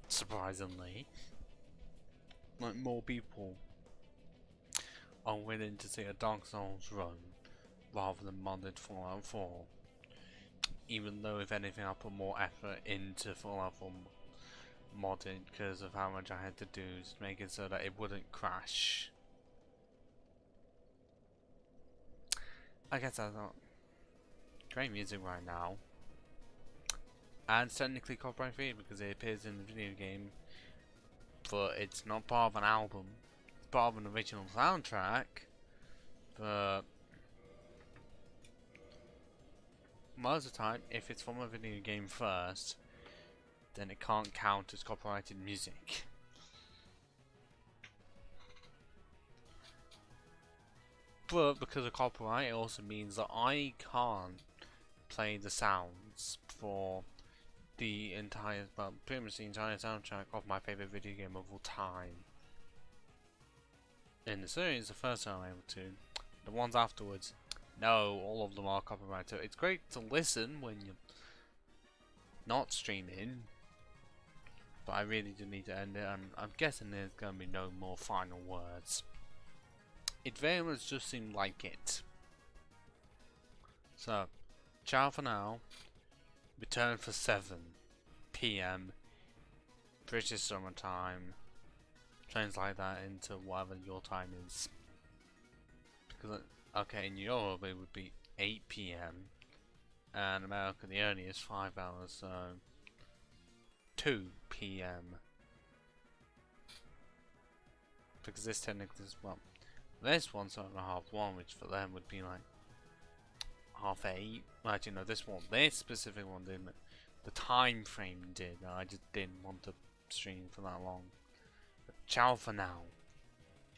Surprisingly. Like, more people are willing to see a Dark Souls run rather than modded Fallout 4. Even though, if anything, I put more effort into Fallout 4 modded because of how much I had to do to make it so that it wouldn't crash. I guess I thought, great music right now. And it's technically copyright free because it appears in the video game, but it's not part of an album. It's part of an original soundtrack, but most of the time, if it's from a video game first, then it can't count as copyrighted music. But because of copyright, it also means that I can't play the sounds for the entire, well, pretty much the entire soundtrack of my favorite video game of all time. In the series, the first time I'm able to. The ones afterwards, no, all of them are copyrighted. So it's great to listen when you're not streaming, but I really do need to end it, and I'm guessing there's going to be no more final words. It very much just seemed like it. So, ciao for now. Return for 7 PM British summer time. Translate that into whatever your time is. Because, okay, in Europe it would be 8 PM. And America, the earliest 5 hours, so 2 PM. Because this technically is, well, this one's 7:30, which for them would be like 8:30. Actually, no, this specific one didn't. The time frame did. I just didn't want to stream for that long. But ciao for now.